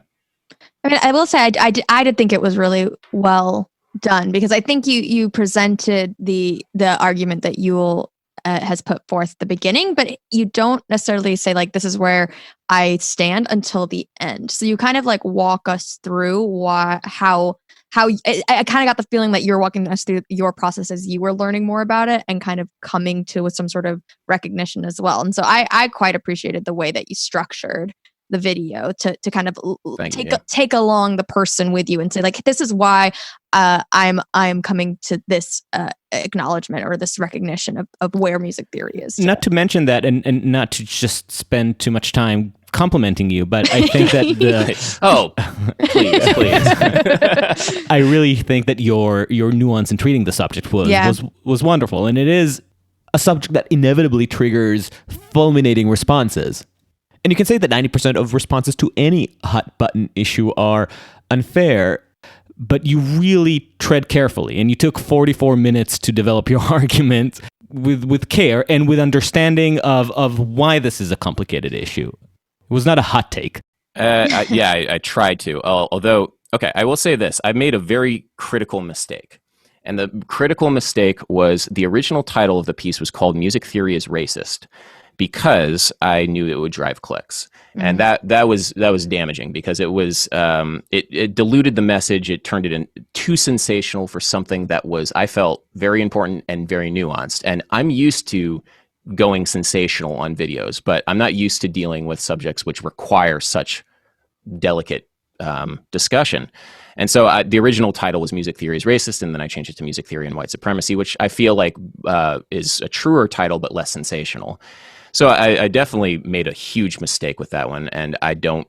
I mean, I will say I did think it was really well done, because I think you presented the argument that Ewell has put forth at the beginning, but you don't necessarily say like, this is where I stand until the end. So you kind of like walk us through how I kind of got the feeling that you're walking us through your process as you were learning more about it and kind of coming to with some sort of recognition as well. And so I quite appreciated the way that you structured the video to kind of take along the person with you and say like, this is why I'm coming to this acknowledgement or this recognition of where music theory is. Not to mention that, and not to just spend too much time complimenting you, but I think that please. I really think that your nuance in treating the subject was wonderful, and it is a subject that inevitably triggers fulminating responses. And you can say that 90% of responses to any hot button issue are unfair, but you really tread carefully, and you took 44 minutes to develop your argument with care and with understanding of why this is a complicated issue. It was not a hot take. I tried to. Although, okay, I will say this. I made a very critical mistake. And the critical mistake was the original title of the piece was called Music Theory is Racist, because I knew it would drive clicks. And that was damaging, because it was it diluted the message. It turned it in too sensational for something that was, I felt, very important and very nuanced. And I'm used to going sensational on videos, but I'm not used to dealing with subjects which require such delicate discussion. And so the original title was Music Theory is Racist, and then I changed it to Music Theory and White Supremacy, which I feel like is a truer title but less sensational. So I definitely made a huge mistake with that one, and I don't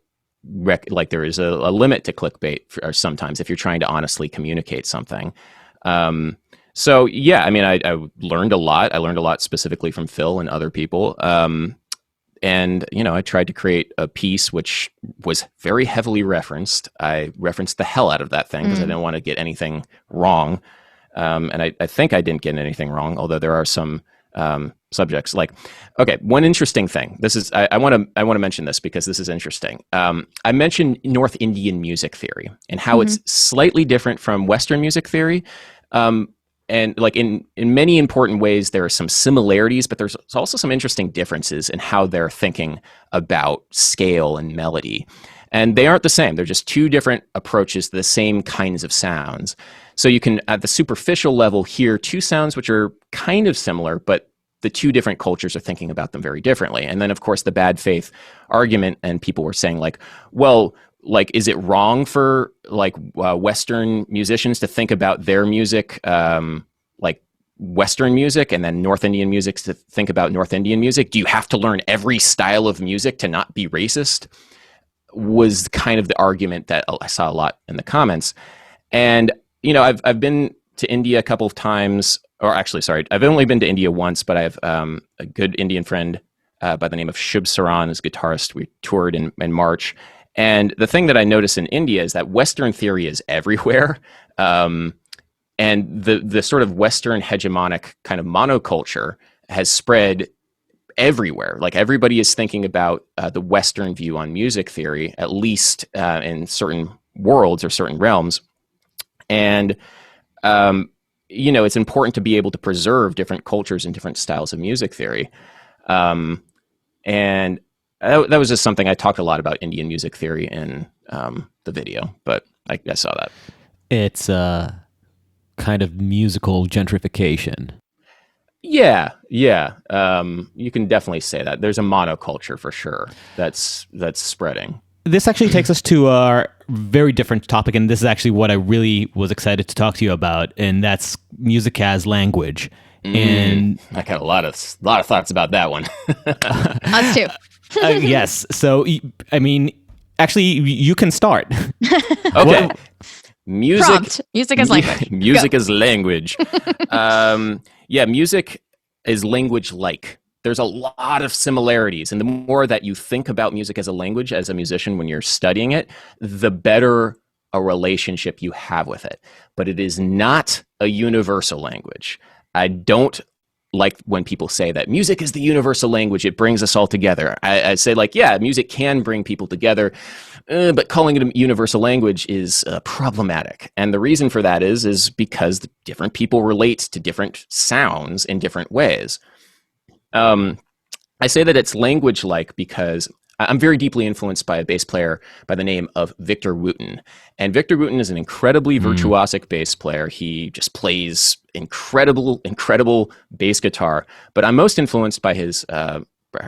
like there is a limit to clickbait or sometimes if you're trying to honestly communicate something. So yeah, I mean, I learned a lot. I learned a lot specifically from Phil and other people. And, you know, I tried to create a piece which was very heavily referenced. I referenced the hell out of that thing because I didn't want to get anything wrong. And I think I didn't get anything wrong, although there are some subjects like, okay, one interesting thing. This is, I want to mention this because this is interesting. I mentioned North Indian music theory and how it's slightly different from Western music theory. And like in many important ways, there are some similarities, but there's also some interesting differences in how they're thinking about scale and melody. And they aren't the same. They're just two different approaches to the same kinds of sounds. So you can, at the superficial level, hear two sounds which are kind of similar, but the two different cultures are thinking about them very differently. And then, of course, the bad faith argument, and people were saying like, well, like, is it wrong for like Western musicians to think about their music like Western music, and then North Indian music to think about North Indian music? Do you have to learn every style of music to not be racist? Was kind of the argument that I saw a lot in the comments. And, you know, I've been to India a couple of times, or actually, sorry, I've only been to India once, but I have a good Indian friend by the name of Shubh Saran, as guitarist. We toured in March. And the thing that I notice in India is that Western theory is everywhere. And the sort of Western hegemonic kind of monoculture has spread everywhere. Like everybody is thinking about the Western view on music theory, at least in certain worlds or certain realms. And, you know, it's important to be able to preserve different cultures and different styles of music theory. And that was just something I talked a lot about Indian music theory in the video, but I saw that. It's kind of musical gentrification. Yeah. You can definitely say that. There's a monoculture for sure that's spreading. This actually takes us to our very different topic, and this is actually what I really was excited to talk to you about, and that's music as language. And I got a lot of thoughts about that one. Us too. Yes. So, I mean, actually, you can start. Okay. Music. Prompt. Music as language. Music as language. Yeah, music is language-like. There's a lot of similarities. And the more that you think about music as a language, as a musician, when you're studying it, the better a relationship you have with it. But it is not a universal language. I don't like when people say that music is the universal language, it brings us all together. I say like, yeah, music can bring people together, but calling it a universal language is problematic. And the reason for that is because different people relate to different sounds in different ways. I say that it's language-like because I'm very deeply influenced by a bass player by the name of Victor Wooten. And Victor Wooten is an incredibly virtuosic bass player. He just plays incredible bass guitar. But I'm most influenced by his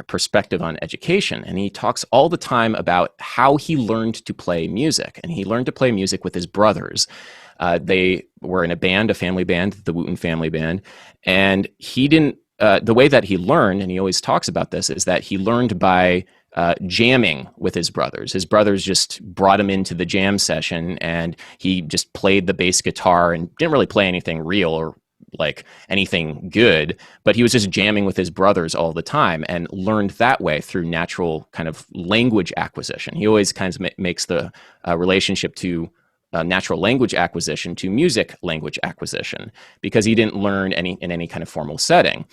perspective on education. And he talks all the time about how he learned to play music. And he learned to play music with his brothers. They were in a band, a family band, the Wooten family band. And he didn't, the way that he learned, and he always talks about this, is that he learned by jamming with his brothers. His brothers just brought him into the jam session, and he just played the bass guitar and didn't really play anything real or like anything good, but he was just jamming with his brothers all the time and learned that way through natural kind of language acquisition. He always kind of makes the relationship to natural language acquisition to music language acquisition, because he didn't learn in any kind of formal setting.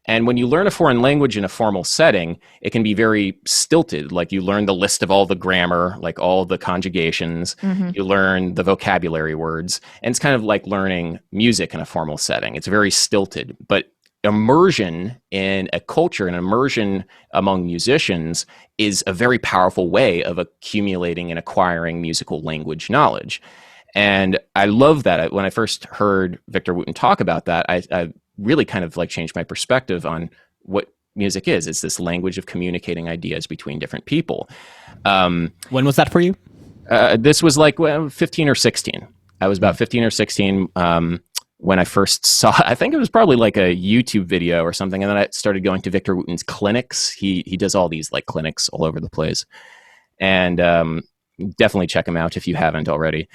And when you learn a foreign language in a formal setting, it can be very stilted. Like you learn the list of all the grammar, like all the conjugations, you learn the vocabulary words, and it's kind of like learning music in a formal setting. It's very stilted. But immersion in a culture and immersion among musicians is a very powerful way of accumulating and acquiring musical language knowledge. And I love that. When I first heard Victor Wooten talk about that, I really kind of like changed my perspective on what music is. It's this language of communicating ideas between different people. When was that for you? This was like 15 or 16. I was about 15 or 16 when I first saw, I think it was probably like a YouTube video or something. And then I started going to Victor Wooten's clinics. He does all these like clinics all over the place. And definitely check him out if you haven't already.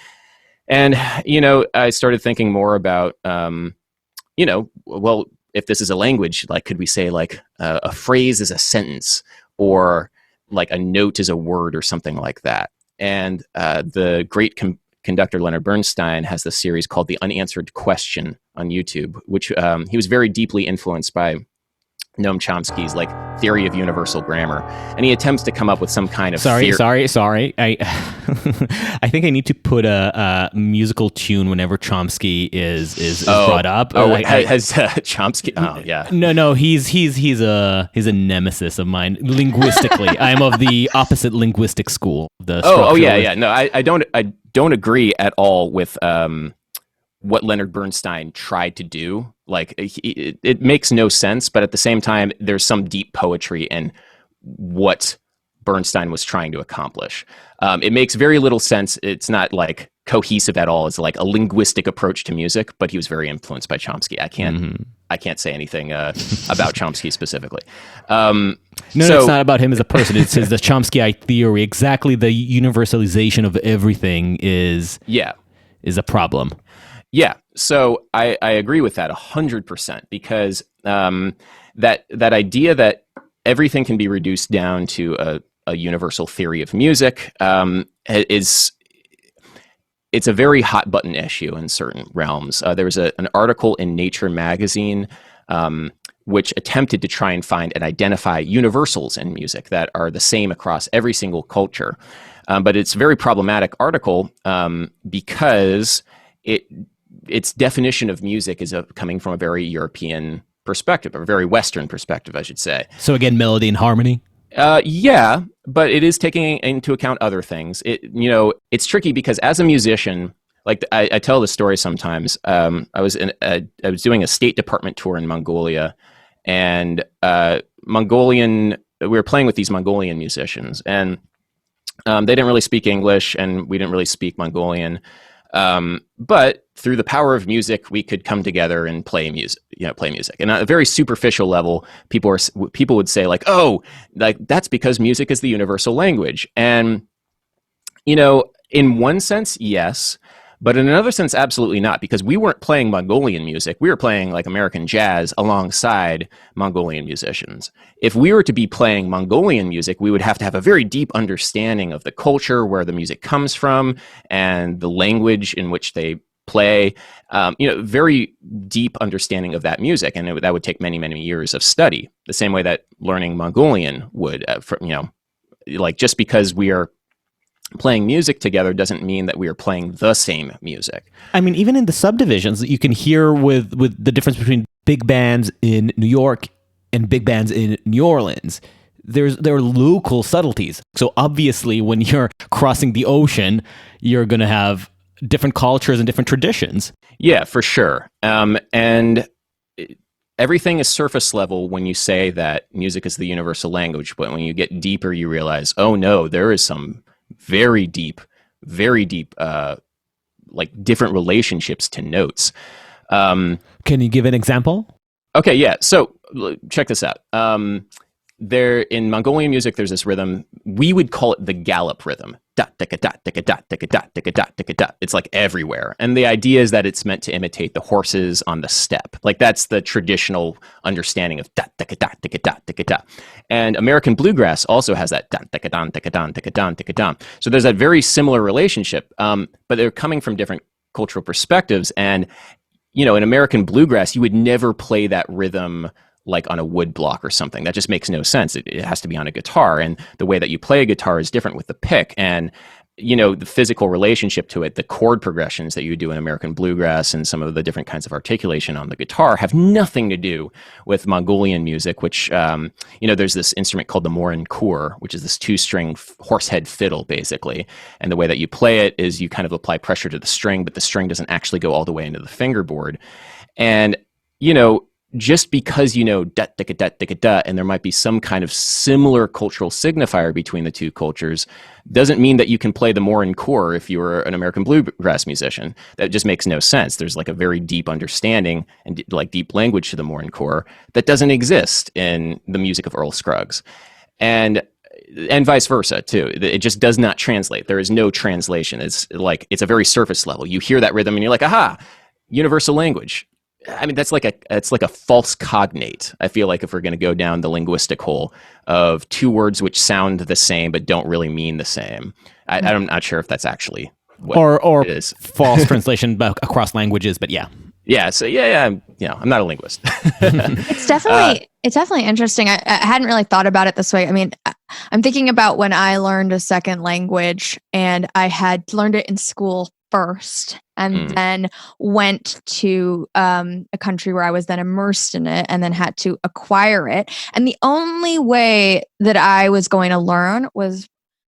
And, I started thinking more about, well, if this is a language, like, could we say like a phrase is a sentence, or like a note is a word, or something like that? And the great conductor Leonard Bernstein has this series called The Unanswered Question on YouTube, which he was very deeply influenced by Noam Chomsky's like theory of universal grammar, and he attempts to come up with some kind of Sorry. I I think I need to put a musical tune whenever Chomsky is brought up. Has Chomsky? Oh yeah. No. He's a nemesis of mine linguistically. I'm of the opposite linguistic school. Yeah. No, I don't agree at all with what Leonard Bernstein tried to do. Like, it makes no sense, but at the same time, there's some deep poetry in what Bernstein was trying to accomplish. It makes very little sense. It's not like cohesive at all. It's like a linguistic approach to music, but he was very influenced by Chomsky. I can't say anything about Chomsky specifically. No, it's not about him as a person. It's the Chomskyite theory. Exactly, the universalization of everything is a problem. Yeah, so I agree with that 100%, because that idea that everything can be reduced down to a universal theory of music it's a very hot button issue in certain realms. There was an article in Nature magazine which attempted to try and find and identify universals in music that are the same across every single culture. But it's a very problematic article because its definition of music is coming from a very European perspective, or a very Western perspective, I should say. So again, melody and harmony? Yeah, but it is taking into account other things. It's tricky because as a musician, like I tell this story sometimes. I was doing a State Department tour in Mongolia, and we were playing with these Mongolian musicians, and they didn't really speak English, and we didn't really speak Mongolian. But through the power of music, we could come together and play music. And at a very superficial level, people would say like, "Oh, like that's because music is the universal language." And in one sense, yes, but in another sense, absolutely not, because we weren't playing Mongolian music. We were playing like American jazz alongside Mongolian musicians. If we were to be playing Mongolian music, we would have to have a very deep understanding of the culture, where the music comes from, and the language in which they play, very deep understanding of that music. And that would take many, many years of study, the same way that learning Mongolian would, like, just because we are playing music together doesn't mean that we are playing the same music. I mean, even in the subdivisions, you can hear with the difference between big bands in New York and big bands in New Orleans. There are local subtleties. So obviously, when you're crossing the ocean, you're going to have different cultures and different traditions. Yeah, for sure. And everything is surface level when you say that music is the universal language. But when you get deeper, you realize, oh no, there is some very deep, like different relationships to notes. Can you give an example? Okay, yeah. So check this out. There in Mongolian music, there's this rhythm. We would call it the gallop rhythm. Dot, dicka, dot, dicka, dot, dicka, dot, dicka, dot, dicka, dot. It's like everywhere. And the idea is that it's meant to imitate the horses on the steppe. Like that's the traditional understanding of dot, dicka, dot, dicka, dot, dicka, dot. And American bluegrass also has that dot, dicka, don, dicka, don, dicka, don, dicka, don. So there's that very similar relationship, but they're coming from different cultural perspectives. And, in American bluegrass, you would never play that rhythm like on a wood block or something. That just makes no sense. It has to be on a guitar, and the way that you play a guitar is different with the pick, and the physical relationship to it, the chord progressions that you do in American bluegrass and some of the different kinds of articulation on the guitar have nothing to do with Mongolian music, which, there's this instrument called the morin kur, which is this 2-string horsehead fiddle, basically. And the way that you play it is you kind of apply pressure to the string, but the string doesn't actually go all the way into the fingerboard. And, just because you know da da da da da, and there might be some kind of similar cultural signifier between the two cultures, doesn't mean that you can play the Morin chord if you were an American bluegrass musician. That just makes no sense. There's like a very deep understanding and like deep language to the Morin chord that doesn't exist in the music of Earl Scruggs, and vice versa too. It just does not translate. There is no translation. It's a very surface level. You hear that rhythm and you're like, aha, universal language. I mean, it's like a false cognate. I feel like if we're going to go down the linguistic hole of two words which sound the same but don't really mean the same, I'm not sure if that's actually what it is. False translation across languages. But yeah. So I'm not a linguist. It's definitely interesting. I hadn't really thought about it this way. I mean, I'm thinking about when I learned a second language, and I had learned it in school first, and then went to a country where I was then immersed in it, and then had to acquire it. And the only way that I was going to learn was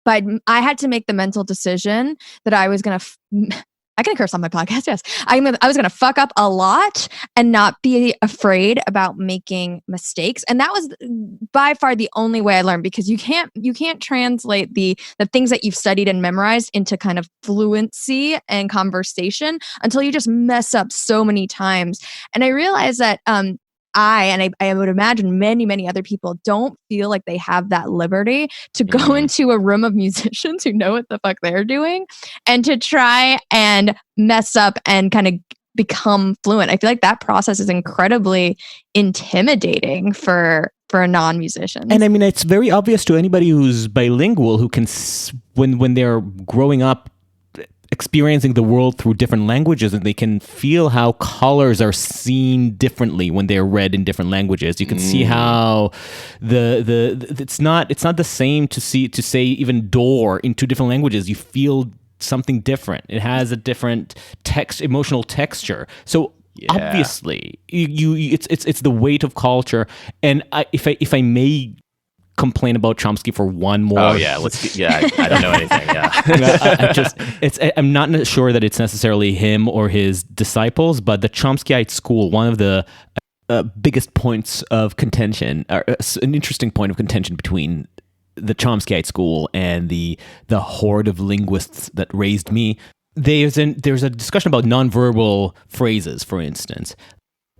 I had to make the mental decision that I was going to. I can curse on my podcast. Yes, I was going to fuck up a lot and not be afraid about making mistakes. And that was by far the only way I learned, because you can't translate the things that you've studied and memorized into kind of fluency and conversation until you just mess up so many times. And I realized that I would imagine many, many other people don't feel like they have that liberty to go into a room of musicians who know what the fuck they're doing and to try and mess up and kind of become fluent. I feel like that process is incredibly intimidating for non-musicians. And I mean, it's very obvious to anybody who's bilingual who can, when they're growing up, experiencing the world through different languages, and they can feel how colors are seen differently when they're read in different languages. You can see how it's not the same to say even door in two different languages. You feel something different. It has a different emotional texture. So obviously, it's the weight of culture. And if I may complain about Chomsky for one more. Oh yeah, I don't know anything. Yeah, I'm not sure that it's necessarily him or his disciples, but the Chomskyite school, one of the biggest points of contention, or an interesting point of contention between the Chomskyite school and the horde of linguists that raised me. There's a discussion about nonverbal phrases, for instance.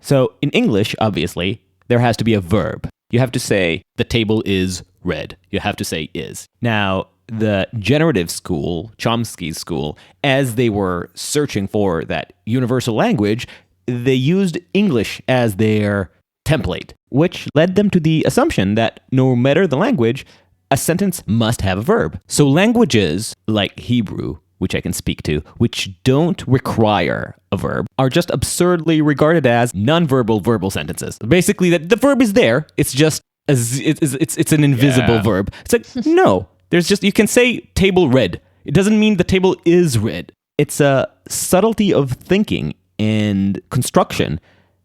So in English, obviously, there has to be a verb. You have to say, the table is red. You have to say is. Now, the generative school, Chomsky's school, as they were searching for that universal language, they used English as their template, which led them to the assumption that no matter the language, a sentence must have a verb. So languages like Hebrew, which I can speak to, which don't require a verb, are just absurdly regarded as non-verbal verbal sentences. Basically, that the verb is there. It's just it's an invisible verb. It's like, no, there's just, you can say table red. It doesn't mean the table is red. It's a subtlety of thinking and construction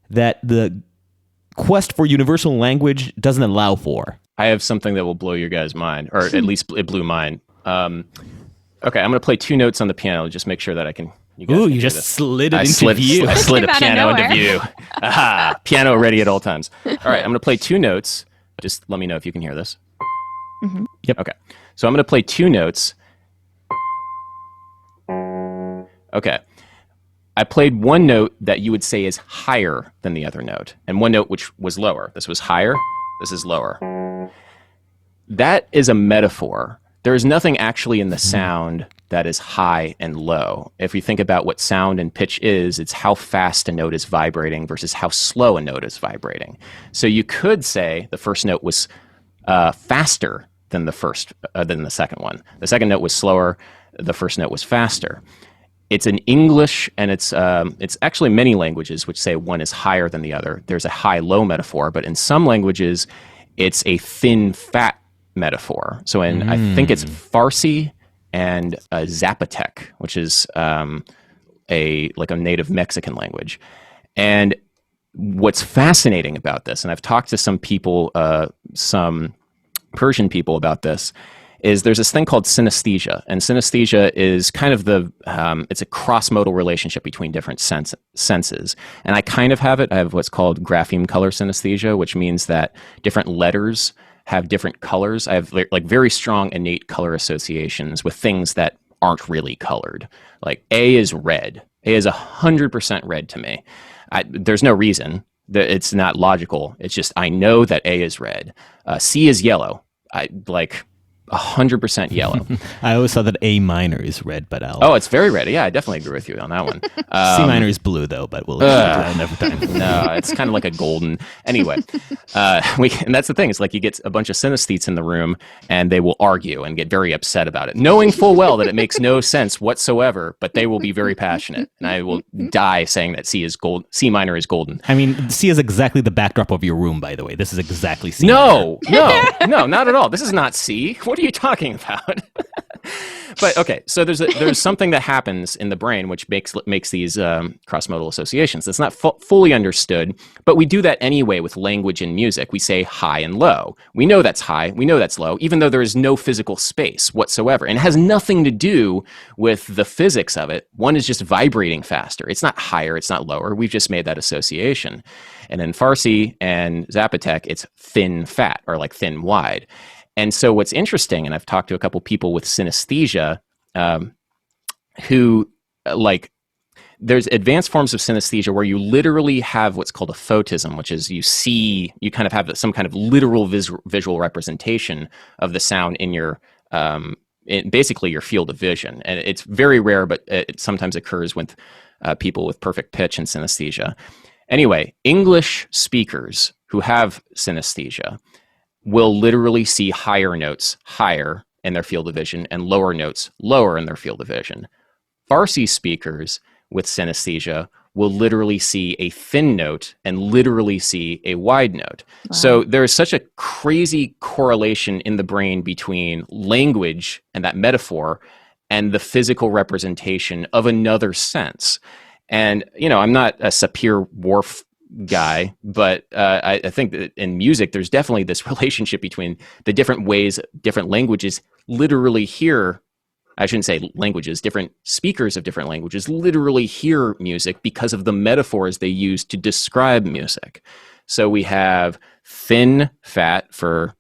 that the quest for universal language doesn't allow for. I have something that will blow your guys' mind, or at least it blew mine. Okay, I'm going to play two notes on the piano. Just make sure that I can. You just slid it into view. I slid a piano into view. Aha! Piano ready at all times. All right, I'm going to play two notes. Just let me know if you can hear this. Mm-hmm. Yep. Okay, so I'm going to play two notes. Okay. I played one note that you would say is higher than the other note, and one note which was lower. This was higher. This is lower. That is a metaphor. There is nothing actually in the sound that is high and low. If we think about what sound and pitch is, it's how fast a note is vibrating versus how slow a note is vibrating. So you could say the first note was faster than the second one. The second note was slower. The first note was faster. It's in English, and it's actually many languages which say one is higher than the other. There's a high-low metaphor, but in some languages, it's a thin-fat metaphor. So I think it's Farsi and Zapotec, which is a native Mexican language. And what's fascinating about this, and I've talked to some people, some Persian people about this, is there's this thing called synesthesia, and synesthesia is kind of it's a cross-modal relationship between different senses. And I kind of have it. I have what's called grapheme color synesthesia, which means that different letters have different colors. I have like very strong innate color associations with things that aren't really colored. Like A is red. A is 100% red to me. There's no reason. It's not logical. It's just I know that A is red. C is yellow. I like 100% yellow. I always thought that A minor is red, but Oh, it's very red. Yeah, I definitely agree with you on that one. C minor is blue, though, but we'll that another time. No, it's kind of like a golden. Anyway, and that's the thing. It's like you get a bunch of synesthetes in the room, and they will argue and get very upset about it, knowing full well that it makes no sense whatsoever, but they will be very passionate. And I will die saying that C minor is golden. I mean, C is exactly the backdrop of your room, by the way. This is exactly C minor. No, not at all. This is not C. What are you talking about? But okay, so there's something that happens in the brain which makes these cross-modal associations. That's not fully understood, but we do that anyway with language and music. We say high and low. We know that's high, we know that's low, even though there is no physical space whatsoever. And it has nothing to do with the physics of it. One is just vibrating faster. It's not higher, it's not lower. We've just made that association. And in Farsi and Zapotec, it's thin fat, or like thin wide. And so what's interesting, and I've talked to a couple people with synesthesia who, like, there's advanced forms of synesthesia where you literally have what's called a photism, which is you kind of have some kind of literal visual representation of the sound in your, basically your field of vision. And it's very rare, but it sometimes occurs with people with perfect pitch and synesthesia. Anyway, English speakers who have synesthesia will literally see higher notes higher in their field of vision and lower notes lower in their field of vision. Farsi speakers with synesthesia will literally see a thin note and literally see a wide note. Wow. So there's such a crazy correlation in the brain between language and that metaphor and the physical representation of another sense. And, I'm not a Sapir-Whorf guy, but I think that in music, there's definitely this relationship between the different ways different languages literally hear, I shouldn't say languages, different speakers of different languages literally hear music because of the metaphors they use to describe music. So we have thin fat for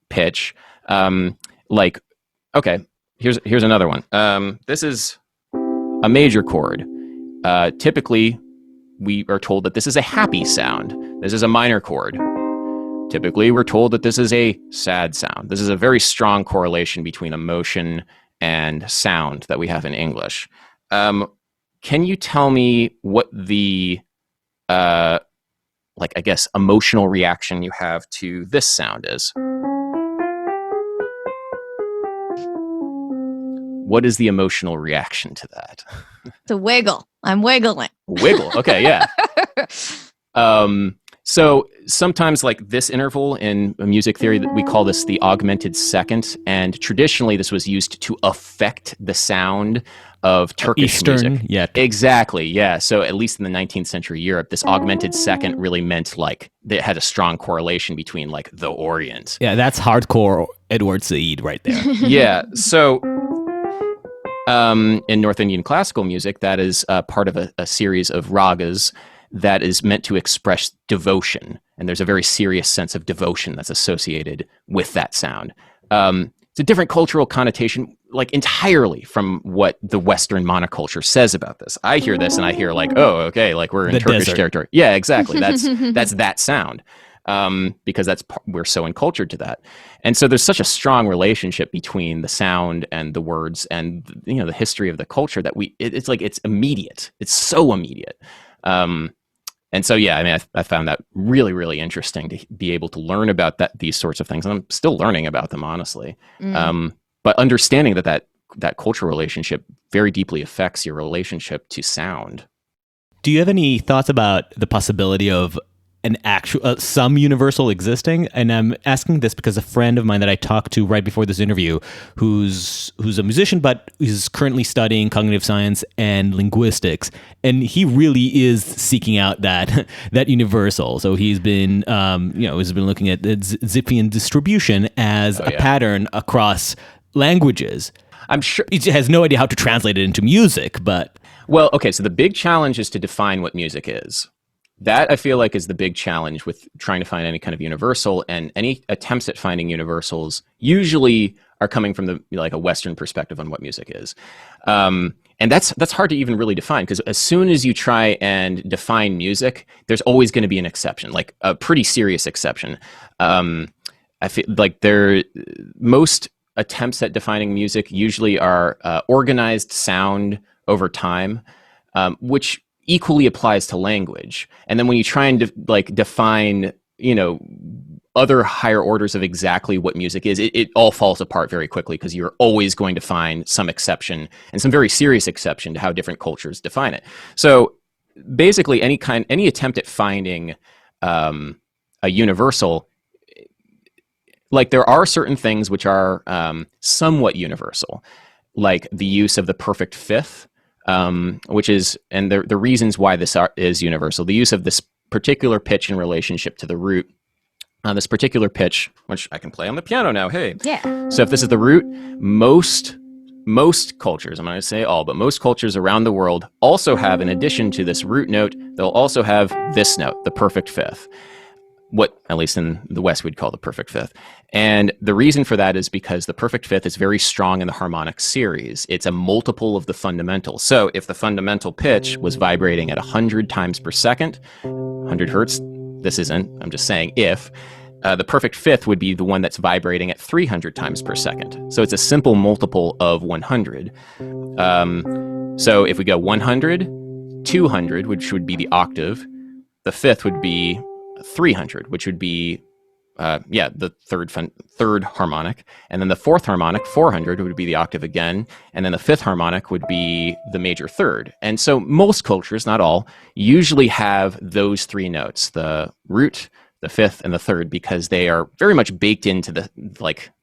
pitch. Okay, here's another one. This is a major chord. Typically, we are told that this is a happy sound. This is a minor chord. Typically, we're told that this is a sad sound. This is a very strong correlation between emotion and sound that we have in English. Can you tell me what the, emotional reaction you have to this sound is? What is the emotional reaction to that? It's a wiggle. I'm wiggling. Wiggle. Okay, yeah. So sometimes like this interval in music theory, we call this the augmented second. And traditionally this was used to affect the sound of Turkish music. Yeah. Exactly. Yeah. So at least in the 19th century Europe, this augmented second really meant like it had a strong correlation between like the Orient. Yeah, that's hardcore Edward Said right there. Yeah. So in North Indian classical music, that is part of a series of ragas that is meant to express devotion. And there's a very serious sense of devotion that's associated with that sound. It's a different cultural connotation, like entirely from what the Western monoculture says about this. I hear this and I hear like, oh, okay, like we're in the Turkish desert territory. Yeah, exactly. That's that sound. Because we're so encultured to that. And so there's such a strong relationship between the sound and the words and, the history of the culture that it's like, it's immediate. It's so immediate. And so, yeah, I mean, I found that really, really interesting to be able to learn about these sorts of things. And I'm still learning about them, honestly. But understanding that cultural relationship very deeply affects your relationship to sound. Do you have any thoughts about the possibility of an actual some universal existing? And I'm asking this because a friend of mine that I talked to right before this interview, who's a musician but is currently studying cognitive science and linguistics, and he really is seeking out that universal. So he's been looking at the Zipfian distribution as a pattern across languages. I'm sure He has no idea how to translate it into music, but... Well, okay, so the big challenge is to define what music is. That, I feel like, is the big challenge with trying to find any kind of universal, and any attempts at finding universals usually are coming from a Western perspective on what music is. And that's hard to even really define, because as soon as you try and define music, there's always going to be an exception, like a pretty serious exception. I feel like most attempts at defining music usually are organized sound over time, which equally applies to language. And then when you try and define, other higher orders of exactly what music is, it all falls apart very quickly, because you're always going to find some exception, and some very serious exception, to how different cultures define it. So basically any attempt at finding a universal, like, there are certain things which are somewhat universal, like the use of the perfect fifth, which is, and the reasons why this is universal, the use of this particular pitch in relationship to the root, this particular pitch, which I can play on the piano now, hey. Yeah. So if this is the root, most cultures, I'm not going to say all, but most cultures around the world also have, in addition to this root note, they'll also have this note, the perfect fifth. What, at least in the West, we'd call the perfect fifth. And the reason for that is because the perfect fifth is very strong in the harmonic series. It's a multiple of the fundamental. So if the fundamental pitch was vibrating at 100 times per second, 100 hertz, this isn't, I'm just saying if, the perfect fifth would be the one that's vibrating at 300 times per second. So it's a simple multiple of 100. So if we go 100, 200, which would be the octave, the fifth would be 300, which would be the third harmonic, and then the fourth harmonic, 400, would be the octave again, and then the fifth harmonic would be the major third. And so most cultures, not all, usually have those three notes, the root, the fifth, and the third, because they are very much baked into the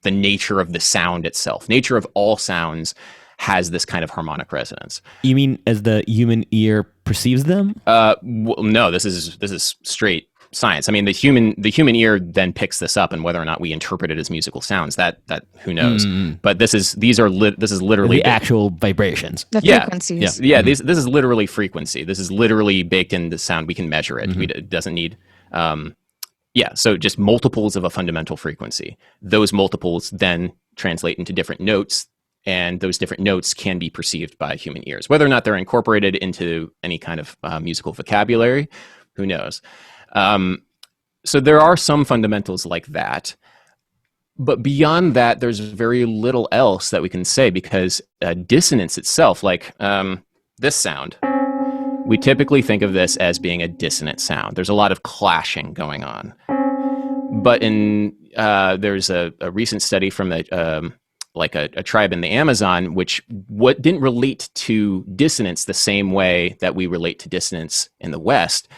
nature of the sound itself. Nature of all sounds has this kind of harmonic resonance. You mean as the human ear perceives them? No, this is straight science. I mean, the human ear then picks this up, and whether or not we interpret it as musical sounds, that who knows. But this is literally the actual vibrations, the frequencies. Yeah. This is literally frequency. This is literally baked into sound. We can measure it. It doesn't need. So just multiples of a fundamental frequency. Those multiples then translate into different notes, and those different notes can be perceived by human ears. Whether or not they're incorporated into any kind of musical vocabulary, who knows. So there are some fundamentals like that, but beyond that, there's very little else that we can say, because dissonance itself, like this sound, we typically think of this as being a dissonant sound. There's a lot of clashing going on. But there's a recent study from a tribe in the Amazon, which didn't relate to dissonance the same way that we relate to dissonance in the West.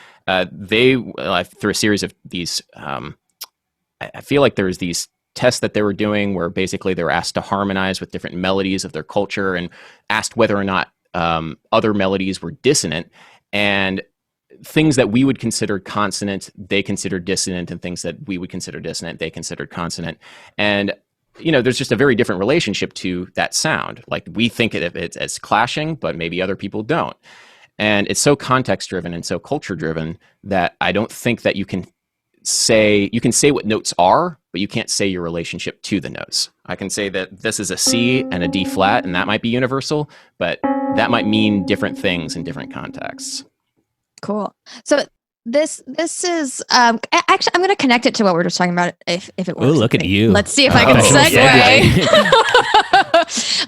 They, through a series of these, I feel like there was these tests that they were doing where basically they were asked to harmonize with different melodies of their culture, and asked whether or not other melodies were dissonant, and things that we would consider consonant, they considered dissonant, and things that we would consider dissonant, they considered consonant. And there's just a very different relationship to that sound. Like, we think of it as clashing, but maybe other people don't. And it's so context-driven and so culture-driven that I don't think that you can say what notes are, but you can't say your relationship to the notes. I can say that this is a C and a D flat, and that might be universal, but that might mean different things in different contexts. Cool. So this is actually, I'm going to connect it to what we're just talking about, if it works. Oh, look at you. Let's see if I can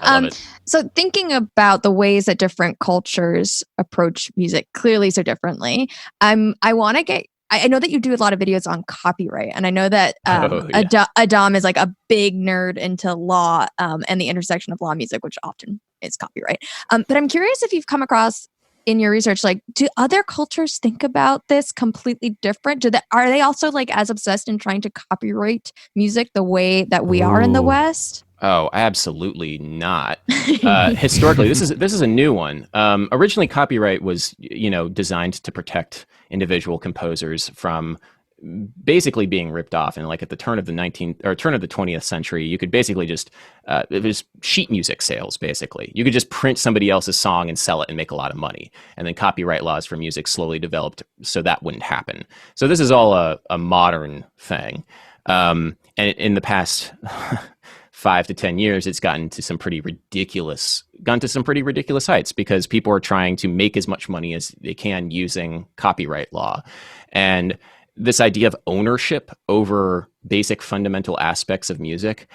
segue. So thinking about the ways that different cultures approach music clearly so differently, I know that you do a lot of videos on copyright, and I know that Adam is like a big nerd into law and the intersection of law and music, which often is copyright. But I'm curious if you've come across in your research, like, do other cultures think about this completely different? Are they also like as obsessed in trying to copyright music the way that we are in the West? Oh, absolutely not. Historically, this is a new one. Originally, copyright was designed to protect individual composers from basically being ripped off. And like at the turn of the 20th century, you could basically just it was sheet music sales. Basically, you could just print somebody else's song and sell it and make a lot of money. And then copyright laws for music slowly developed so that wouldn't happen. So this is all a modern thing. And in the past 5 to 10 years, it's gotten to some pretty ridiculous heights because people are trying to make as much money as they can using copyright law. And this idea of ownership over basic fundamental aspects of music,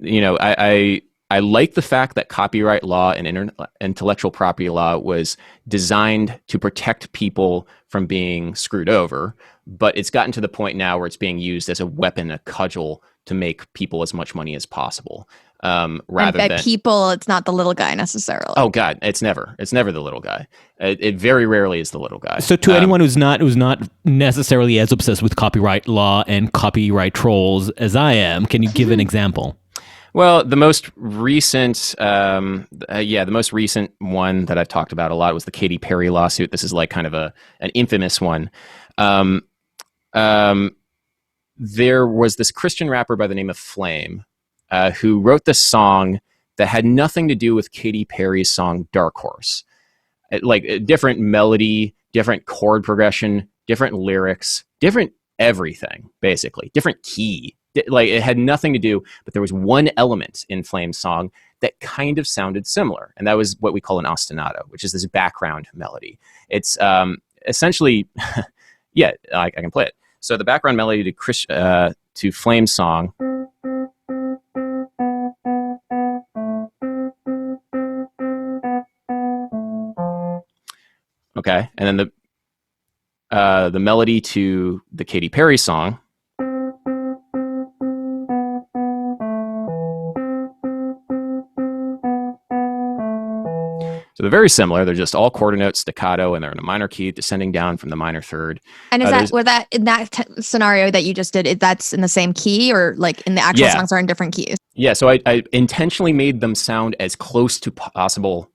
I like the fact that copyright law and intellectual property law was designed to protect people from being screwed over, but it's gotten to the point now where it's being used as a weapon, a cudgel to make people as much money as possible. Rather than people, it's not the little guy necessarily. Oh God, it's never the little guy. It very rarely is the little guy. So to anyone who's not necessarily as obsessed with copyright law and copyright trolls as I am, can you give an example? Well, the most recent one that I've talked about a lot was the Katy Perry lawsuit. This is like kind of an infamous one. There was this Christian rapper by the name of Flame who wrote this song that had nothing to do with Katy Perry's song Dark Horse. Like a different melody, different chord progression, different lyrics, different everything, basically. Different key. Like it had nothing to do, but there was one element in Flame's song that kind of sounded similar. And that was what we call an ostinato, which is this background melody. It's essentially, yeah, I can play it. So the background melody to Flame's song. Okay, and then the melody to the Katy Perry song. So they're very similar. They're just all quarter note staccato, and they're in a minor key, descending down from the minor third. And is that in that scenario that you just did? That's in the same key, or like in the actual songs are in different keys? Yeah. So I intentionally made them sound as close to the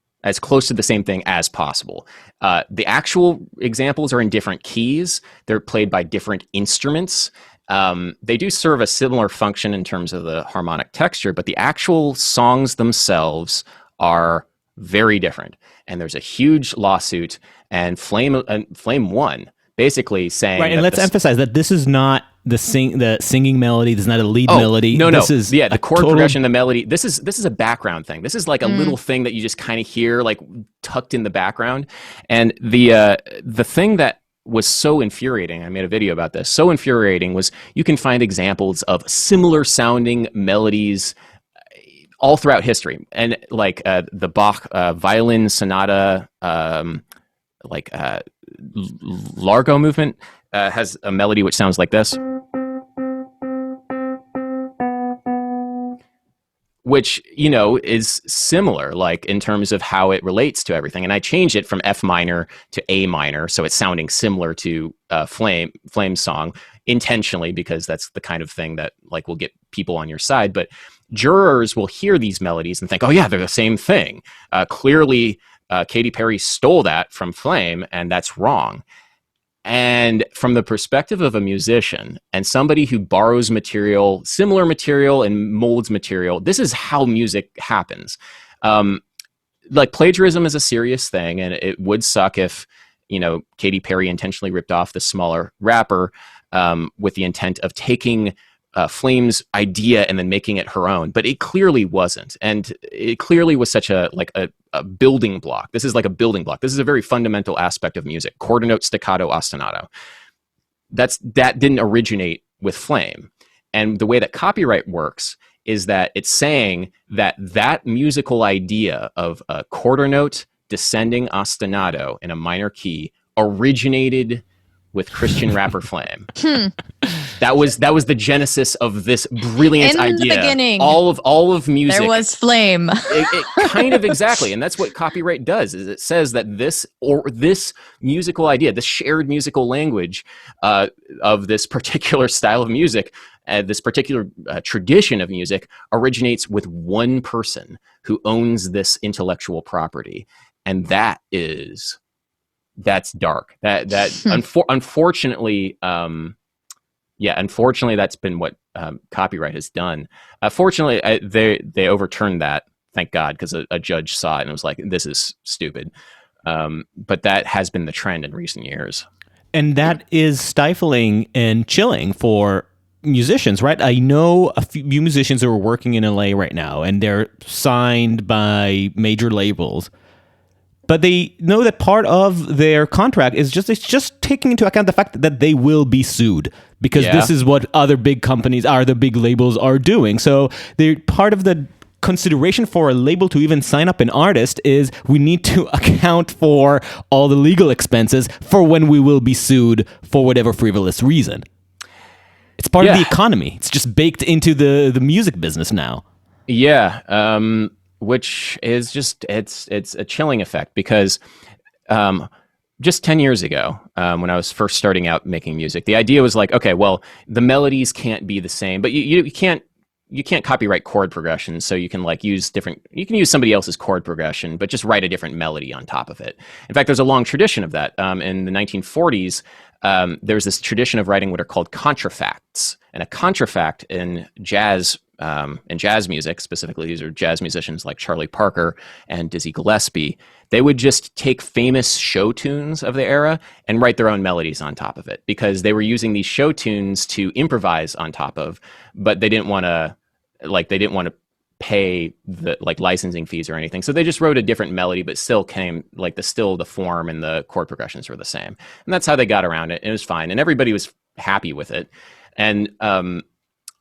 same thing as possible. The actual examples are in different keys. They're played by different instruments. They do serve a similar function in terms of the harmonic texture, but the actual songs themselves are very different. And there's a huge lawsuit, and Flame won, basically saying, right. And let's emphasize that this is not the singing melody. This is not a lead melody. No. This is the chord progression, the melody. This is a background thing. This is like a little thing that you just kind of hear, like tucked in the background. And the thing that was so infuriating, I made a video about this, so infuriating, was you can find examples of similar sounding melodies all throughout history. And like the Bach violin sonata, Largo movement has a melody which sounds like this, which, is similar, like in terms of how it relates to everything. And I changed it from F minor to A minor, so it's sounding similar to Flame's song intentionally, because that's the kind of thing that like will get people on your side. But jurors will hear these melodies and think, oh yeah, they're the same thing. Clearly, Katy Perry stole that from Flame, and that's wrong. And from the perspective of a musician and somebody who borrows material, similar material, and molds material, this is how music happens. Like plagiarism is a serious thing, and it would suck if, Katy Perry intentionally ripped off the smaller rapper with the intent of taking Flame's idea and then making it her own, but it clearly wasn't, and it clearly was such a building block. This is like a building block. This is a very fundamental aspect of music: quarter note, staccato, ostinato. That didn't originate with Flame, and the way that copyright works is that it's saying that musical idea of a quarter note descending ostinato in a minor key originated with Christian rapper Flame. That was the genesis of this brilliant idea. In the beginning, all of music. There was Flame. it kind of exactly, and that's what copyright does. Is it says that this musical idea, this shared musical language of this particular style of music, this particular tradition of music, originates with one person who owns this intellectual property, and that's dark. That unfortunately, Yeah, unfortunately, that's been what copyright has done. Fortunately, they overturned that, thank God, because a judge saw it and was like, "This is stupid." But that has been the trend in recent years, and that is stifling and chilling for musicians, right? I know a few musicians who are working in LA right now, and they're signed by major labels. But they know that part of their contract is just taking into account the fact that they will be sued, because this is what other big companies the big labels are doing. So they're part of the consideration for a label to even sign up an artist is we need to account for all the legal expenses for when we will be sued for whatever frivolous reason. It's part of the economy. It's just baked into the music business now. Yeah. Which is just, it's a chilling effect, because just 10 years ago, when I was first starting out making music, the idea was like, okay, well, the melodies can't be the same, but you can't copyright chord progressions, so you can use somebody else's chord progression, but just write a different melody on top of it. In fact, there's a long tradition of that. In the 1940s, there's this tradition of writing what are called contrafacts, and a contrafact in jazz music, specifically, these are jazz musicians like Charlie Parker and Dizzy Gillespie. They would just take famous show tunes of the era and write their own melodies on top of it, because they were using these show tunes to improvise on top of, but they didn't want to pay the licensing fees or anything. So they just wrote a different melody, but still came the form and the chord progressions were the same. And that's how they got around it. And it was fine. And everybody was happy with it. And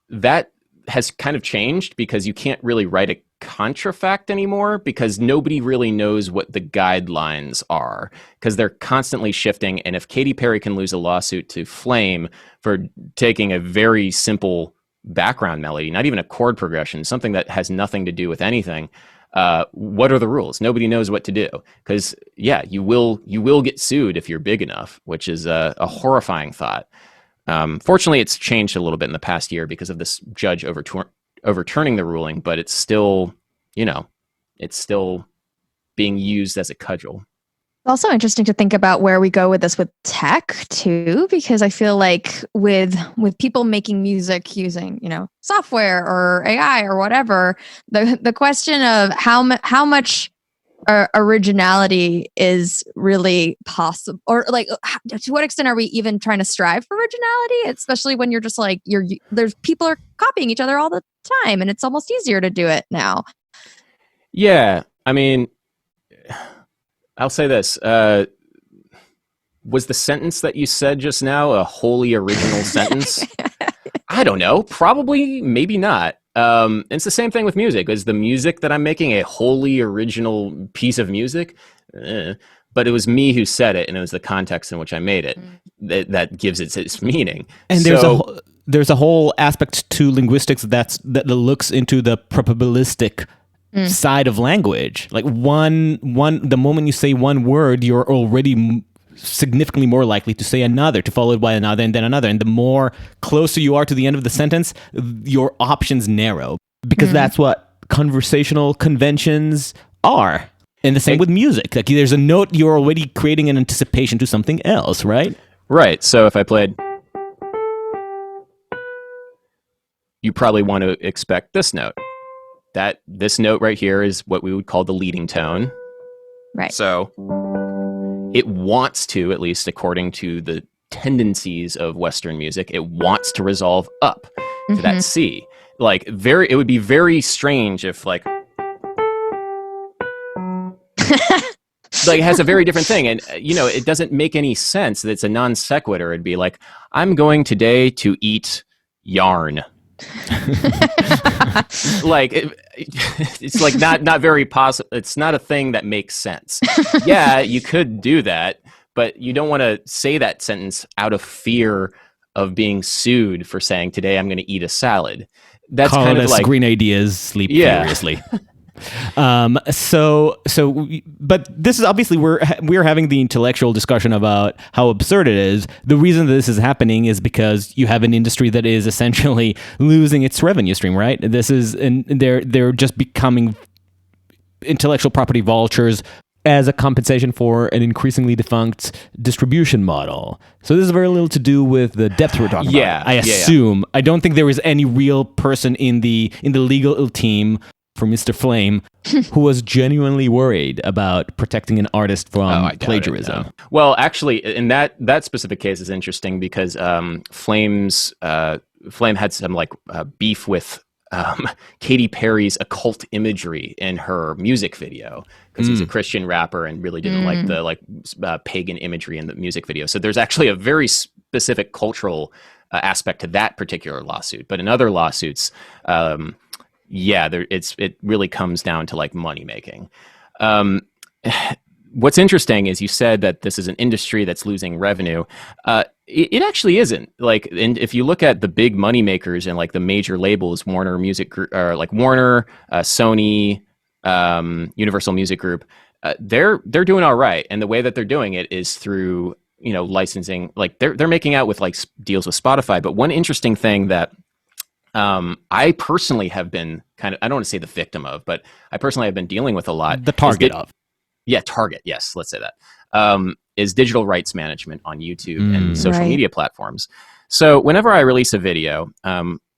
that has kind of changed, because you can't really write a contrafact anymore, because nobody really knows what the guidelines are, because they're constantly shifting. And if Katy Perry can lose a lawsuit to Flame for taking a very simple background melody, not even a chord progression, something that has nothing to do with anything, what are the rules? Nobody knows what to do, because you will get sued if you're big enough, which is a horrifying thought. Fortunately, it's changed a little bit in the past year because of this judge overturning the ruling, but it's still being used as a cudgel. It's also interesting to think about where we go with this with tech too, because I feel like with people making music using, software or AI or whatever, the question of how much originality is really possible, or to what extent are we even trying to strive for originality, especially when you're just there's people are copying each other all the time, and it's almost easier to do it now. Yeah, I mean, I'll say this. Was the sentence that you said just now a wholly original sentence? I don't know. Probably, maybe not. It's the same thing with music. Is the music that I'm making a wholly original piece of music? But it was me who said it, and it was the context in which I made it that gives it its meaning. And there's a whole aspect to linguistics that looks into the probabilistic side of language. Like the moment you say one word, you're already significantly more likely to say another, to follow it by another, and then another. And the more closer you are to the end of the sentence, your options narrow, because that's what conversational conventions are. And the same with music. Like, there's a note, you're already creating an anticipation to something else, right? Right. So if I played, you probably want to expect this note. This note right here is what we would call the leading tone. Right. So it wants to, at least according to the tendencies of Western music, it wants to resolve up to that C. It would be very strange if it has a very different thing, and it doesn't make any sense. That it's a non sequitur. It'd be like, I'm going today to eat yarn. It's not very possible. It's not a thing that makes sense. Yeah, you could do that, but you don't want to say that sentence out of fear of being sued for saying, today I'm going to eat a salad. That's kind of like green ideas sleep furiously. But this is obviously we're having the intellectual discussion about how absurd it is. The reason that this is happening is because you have an industry that is essentially losing its revenue stream, right? They're just becoming intellectual property vultures as a compensation for an increasingly defunct distribution model. So this is very little to do with the depth we're talking about. I assume. I don't think there is any real person in the legal team for Mr. Flame who was genuinely worried about protecting an artist from plagiarism. Well, actually, in that specific case is interesting because Flame had some beef with Katy Perry's occult imagery in her music video because he's a Christian rapper and really didn't like the pagan imagery in the music video. So there's actually a very specific cultural aspect to that particular lawsuit. But in other lawsuits, it really comes down to money making. What's interesting is you said that this is an industry that's losing revenue. It actually isn't. And if you look at the big money makers and the major labels, Warner Music Group, or Warner, Sony, Universal Music Group, they're doing all right. And the way that they're doing it is through licensing. They're making out with deals with Spotify. But one interesting thing that I personally have been I don't want to say the victim of, but I personally have been dealing with a lot. The target of. Yeah, target. Yes, let's say that. Is digital rights management on YouTube and social media platforms. So whenever I release a video,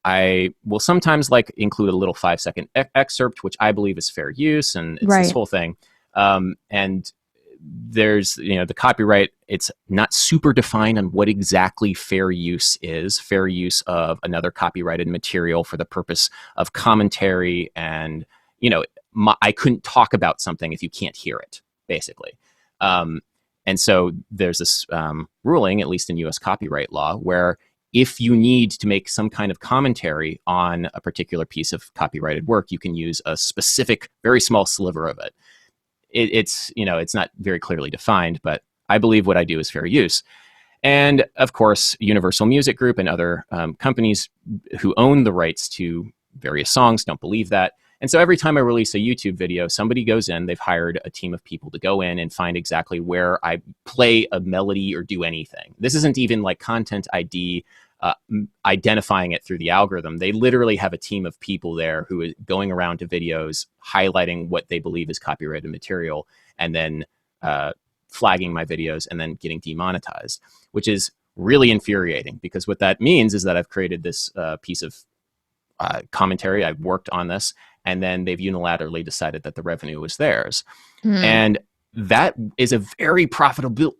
I will sometimes include a little 5-second excerpt, which I believe is fair use, and it's this whole thing. And there's the copyright. It's not super defined on what exactly fair use is. Fair use of another copyrighted material for the purpose of commentary and I couldn't talk about something if you can't hear it, basically. And so there's this ruling, at least in U.S. copyright law, where if you need to make some kind of commentary on a particular piece of copyrighted work, you can use a specific, very small sliver of it. It's not very clearly defined, but I believe what I do is fair use. And of course, Universal Music Group and other companies who own the rights to various songs don't believe that. And so every time I release a YouTube video, somebody goes in, they've hired a team of people to go in and find exactly where I play a melody or do anything. This isn't even content ID, identifying it through the algorithm. They literally have a team of people there who is going around to videos, highlighting what they believe is copyrighted material, and then flagging my videos and then getting demonetized, which is really infuriating because what that means is that I've created this piece of commentary. I've worked on this, and then they've unilaterally decided that the revenue was theirs. And that is a very profitable,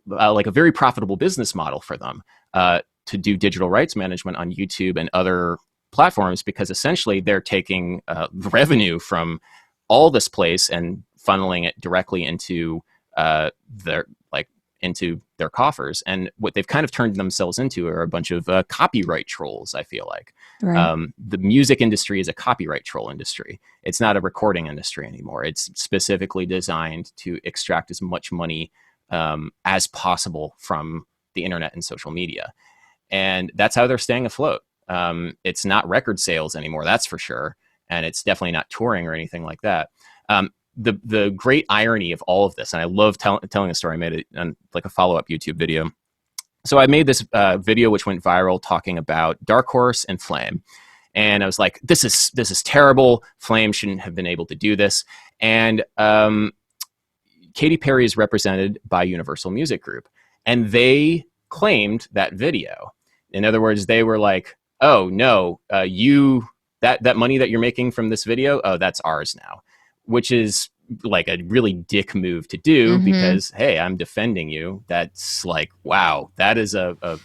business model for them to do digital rights management on YouTube and other platforms, because essentially they're taking revenue from all this place and funneling it directly into their coffers. And what they've kind of turned themselves into are a bunch of copyright trolls, I feel like. The music industry is a copyright troll industry. It's not a recording industry anymore. It's specifically designed to extract as much money as possible from the internet and social media. And that's how they're staying afloat. It's not record sales anymore, that's for sure. And it's definitely not touring or anything like that. The great irony of all of this, and I love telling a story. I made it on a follow-up YouTube video. So I made this video which went viral talking about Dark Horse and Flame. And I was like, this is terrible. Flame shouldn't have been able to do this. And Katy Perry is represented by Universal Music Group. And they claimed that video. In other words, they were like, oh, no, that money that you're making from this video, oh, that's ours now. Which is a really dick move to do because, hey, I'm defending you. That's wow, that is a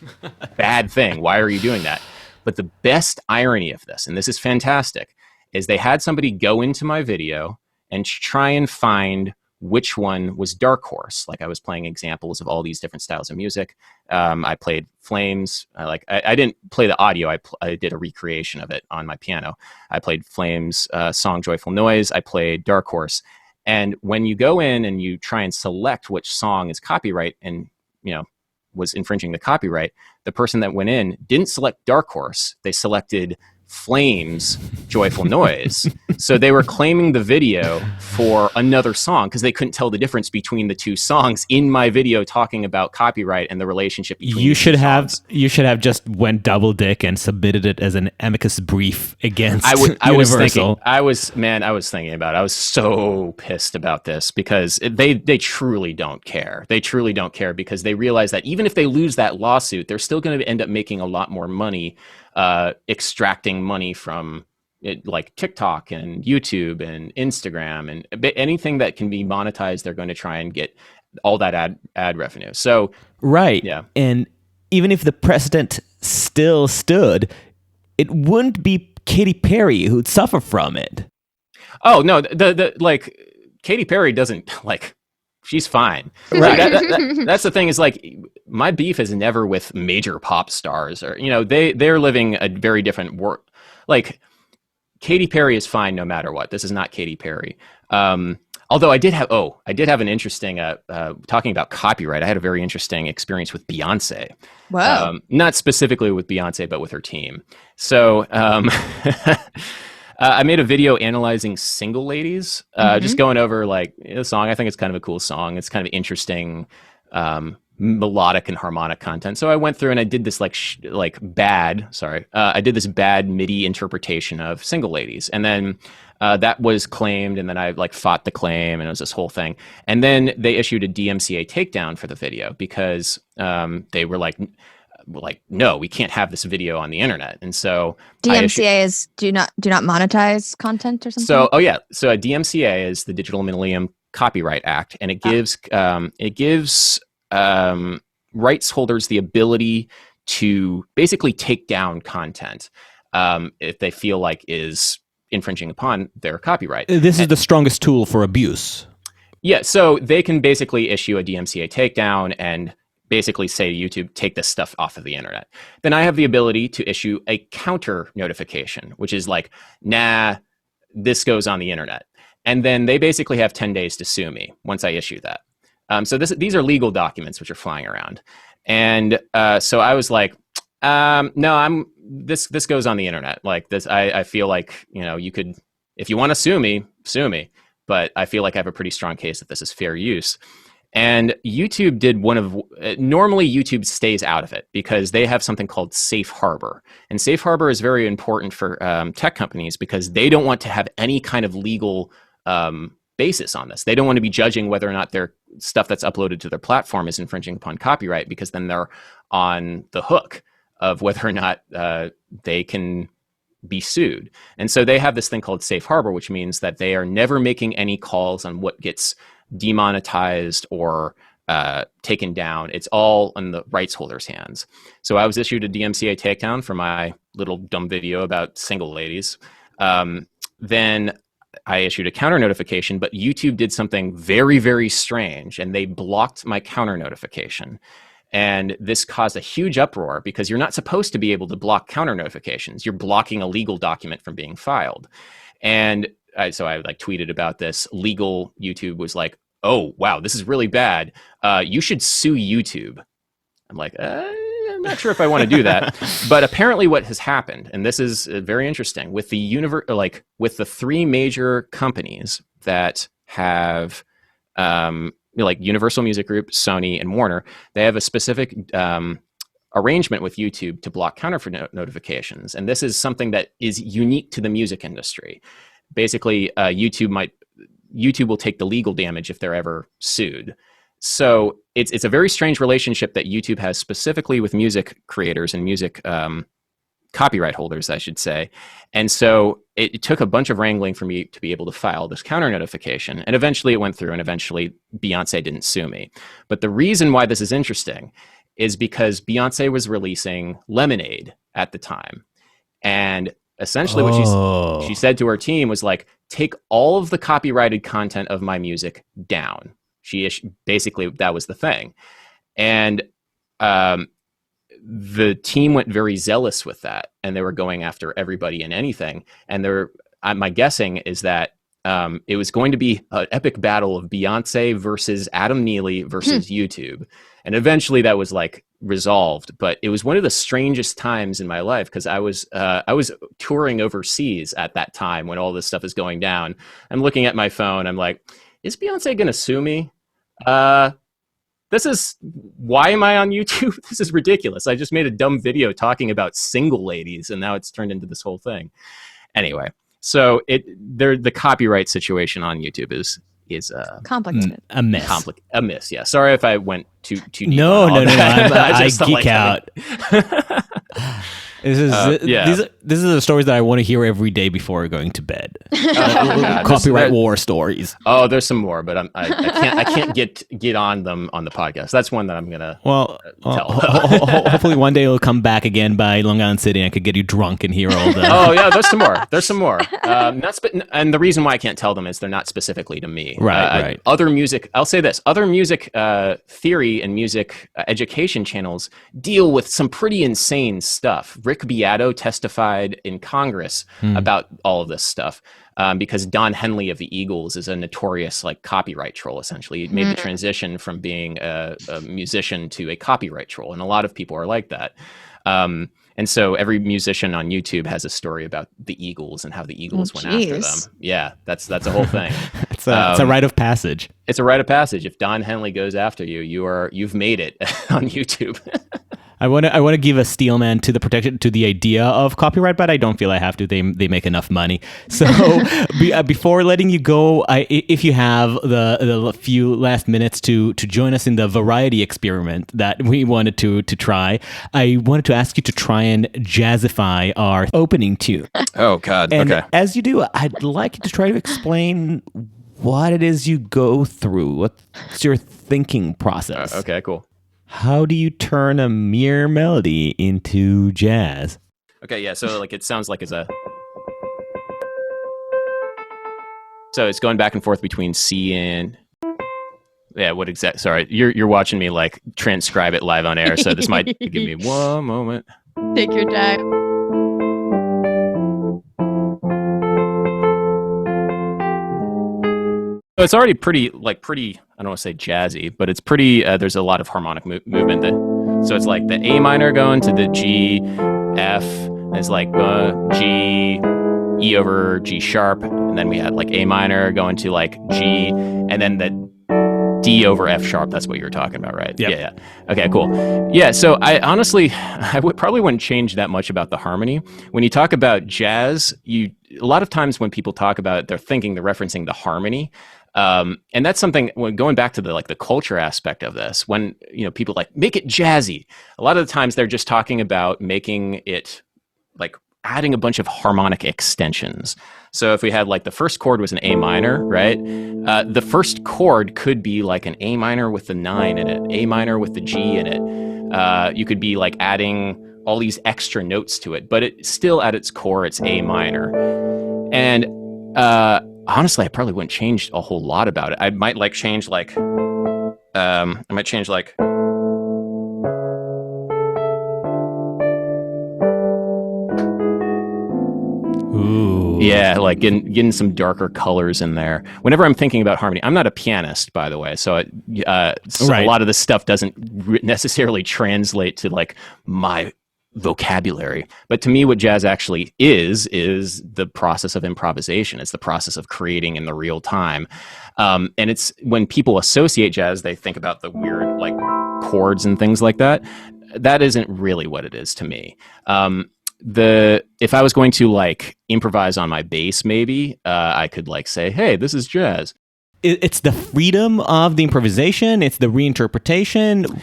bad thing. Why are you doing that? But the best irony of this, and this is fantastic, is they had somebody go into my video and try and find which one was Dark Horse. I was playing examples of all these different styles of music. I played Flames. I didn't play the audio. I did a recreation of it on my piano. I played Flames' song Joyful Noise. I played Dark Horse. And when you go in and you try and select which song is copyright and, was infringing the copyright, the person that went in didn't select Dark Horse. They selected Flames' Joyful Noise. So they were claiming the video for another song because they couldn't tell the difference between the two songs in my video talking about copyright and the relationship between You the should two have songs. just went double dick and submitted it as an amicus brief against I was Universal. thinking about it. I was so pissed about this because they truly don't care. They truly don't care because they realize that even if they lose that lawsuit, they're still going to end up making a lot more money extracting money from it, like TikTok and YouTube and Instagram and anything that can be monetized. They're going to try and get all that ad revenue. So right. Yeah. And even if the precedent still stood, it wouldn't be Katy Perry who'd suffer from it. Oh no, the like Katy Perry doesn't like. She's fine. Right. That's the thing is like my beef is never with major pop stars or they're living a very different world. Like Katy Perry is fine no matter what. This is not Katy Perry. Although I did have an interesting talking about copyright. I had a very interesting experience with Beyonce. Wow. Not specifically with Beyonce, but with her team. So I made a video analyzing Single Ladies, just going over like the song. I think it's kind of a cool song. It's kind of interesting, melodic and harmonic content. So I went through and I did this I did this bad MIDI interpretation of Single Ladies. And then that was claimed, and then I like fought the claim, and it was this whole thing. And then they issued a DMCA takedown for the video because they were like, no, we can't have this video on the internet. And so DMCA is do not monetize content or something. So a DMCA is the Digital Millennium Copyright Act, and it gives rights holders the ability to basically take down content if they feel like is infringing upon their copyright. This is the strongest tool for abuse. Yeah, so they can basically issue a DMCA takedown and basically say to YouTube, take this stuff off of the internet. Then I have the ability to issue a counter notification, which is like, nah, this goes on the internet. And then they basically have 10 days to sue me once I issue that. So these are legal documents which are flying around. And so I was like, no, this goes on the internet. Like this, I feel like, you could, if you want to sue me, but I feel like I have a pretty strong case that this is fair use. And YouTube did normally YouTube stays out of it because they have something called safe harbor. And safe harbor is very important for tech companies because they don't want to have any kind of legal basis on this. They don't want to be judging whether or not their stuff that's uploaded to their platform is infringing upon copyright because then they're on the hook of whether or not they can be sued. And so they have this thing called safe harbor, which means that they are never making any calls on what gets demonetized or taken down. It's all in the rights holder's hands. So I was issued a DMCA takedown for my little dumb video about Single Ladies. Then I issued a counter notification, but YouTube did something very, very strange, and they blocked my counter notification. And this caused a huge uproar because you're not supposed to be able to block counter notifications. You're blocking a legal document from being filed. And so I like tweeted about this. Legal YouTube was like, oh, wow, this is really bad. You should sue YouTube. I'm like, I'm not sure if I want to do that. But apparently what has happened, and this is very interesting, with the with the three major companies that have like Universal Music Group, Sony, and Warner, they have a specific arrangement with YouTube to block counter notifications. And this is something that is unique to the music industry. Basically, YouTube will take the legal damage if they're ever sued. So it's a very strange relationship that YouTube has specifically with music creators and music copyright holders, I should say. And so it took a bunch of wrangling for me to be able to file this counter notification. And eventually it went through, and eventually Beyonce didn't sue me. But the reason why this is interesting is because Beyonce was releasing Lemonade at the time. And essentially what she said to her team was like, take all of the copyrighted content of my music down. Basically, that was the thing. And the team went very zealous with that, and they were going after everybody and anything. And my guessing is that it was going to be an epic battle of Beyonce versus Adam Neely versus YouTube. And eventually that was like resolved, but it was one of the strangest times in my life because I was touring overseas at that time when all this stuff is going down. I'm looking at my phone. I'm like, is Beyonce going to sue me? Why am I on YouTube? This is ridiculous. I just made a dumb video talking about single ladies, and now it's turned into this whole thing. Anyway, so the copyright situation on YouTube is complicated. A mess. A miss. Yeah. Sorry if I went too deep. No. I geek out. This is these are the stories that I want to hear every day before going to bed. Copyright war stories. Oh, there's some more, but I can't get on them on the podcast. That's one that I'm gonna tell. Hopefully one day it'll come back again by Long Island City and I could get you drunk and hear all the. Oh yeah, there's some more. And the reason why I can't tell them is they're not specifically to me. Right. Other music. I'll say this: other music theory and music education channels deal with some pretty insane stuff. Rick Beato testified in Congress about all of this stuff because Don Henley of the Eagles is a notorious copyright troll. Essentially, he made the transition from being a musician to a copyright troll, and a lot of people are like that. And so every musician on YouTube has a story about the Eagles and how the Eagles went after them. Yeah, that's a whole thing. It's a rite of passage. It's a rite of passage. If Don Henley goes after you, you've made it on YouTube. I want to give a steelman to the idea of copyright, but I don't feel I have to. They make enough money. So before letting you go, if you have the few last minutes to join us in the variety experiment that we wanted to try, I wanted to ask you to try and jazzify our opening tune. Oh God! And okay. As you do, I'd like you to try to explain what it is you go through. What's your thinking process? Okay, cool. How do you turn a mere melody into jazz? Okay, yeah, so it sounds like it's so it's going back and forth between C and sorry, you're watching me transcribe it live on air, so this might give me one moment. Take your time. So it's already pretty, I don't want to say jazzy, but it's pretty, there's a lot of harmonic movement. So it's like the A minor going to the G, F, and it's G, E over G sharp, and then we had A minor going to G, and then the D over F sharp. That's what you were talking about, right? Yep. Yeah. Okay, cool. Yeah, so I probably wouldn't change that much about the harmony. When you talk about jazz, a lot of times when people talk about it, they're referencing the harmony. And that's something when going back to the culture aspect of this, when people make it jazzy, a lot of the times they're just talking about making it adding a bunch of harmonic extensions. So if we had the first chord was an A minor, right? The first chord could be an A minor with the 9 in it, A minor with the G in it. You could be adding all these extra notes to it, but it still at its core, it's A minor. And honestly, I probably wouldn't change a whole lot about it. I might change Ooh. Yeah, getting some darker colors in there. Whenever I'm thinking about harmony, I'm not a pianist, by the way, so Right. a lot of this stuff doesn't necessarily translate to my vocabulary. But to me, what jazz actually is the process of improvisation. It's the process of creating in the real time. And it's when people associate jazz, they think about the weird chords and things like that. That isn't really what it is to me. If I was going to improvise on my bass, maybe I could say, hey, this is jazz. It's the freedom of the improvisation. It's the reinterpretation.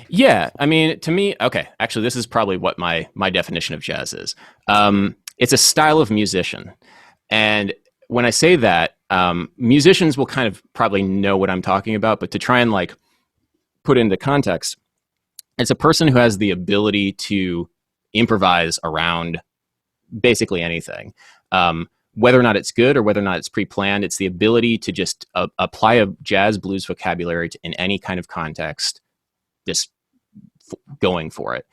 Yeah, I mean, to me, okay, actually, this is probably what my definition of jazz is. It's a style of musician. And when I say that, musicians will kind of probably know what I'm talking about, but to try and put into context, it's a person who has the ability to improvise around basically anything. Whether or not it's good or whether or not it's pre-planned, it's the ability to just apply a jazz blues vocabulary in any kind of context, just going for it.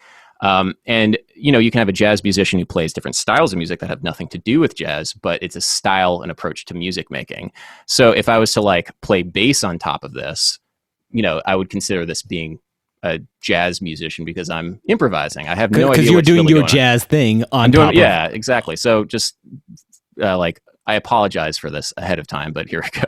And you can have a jazz musician who plays different styles of music that have nothing to do with jazz, but it's a style and approach to music making. So if I was to play bass on top of this, I would consider this being a jazz musician because I'm improvising. I have no idea because you're what's doing really your going on. jazz thing on I'm doing, top yeah, exactly. So just like, I apologize for this ahead of time, but here we go.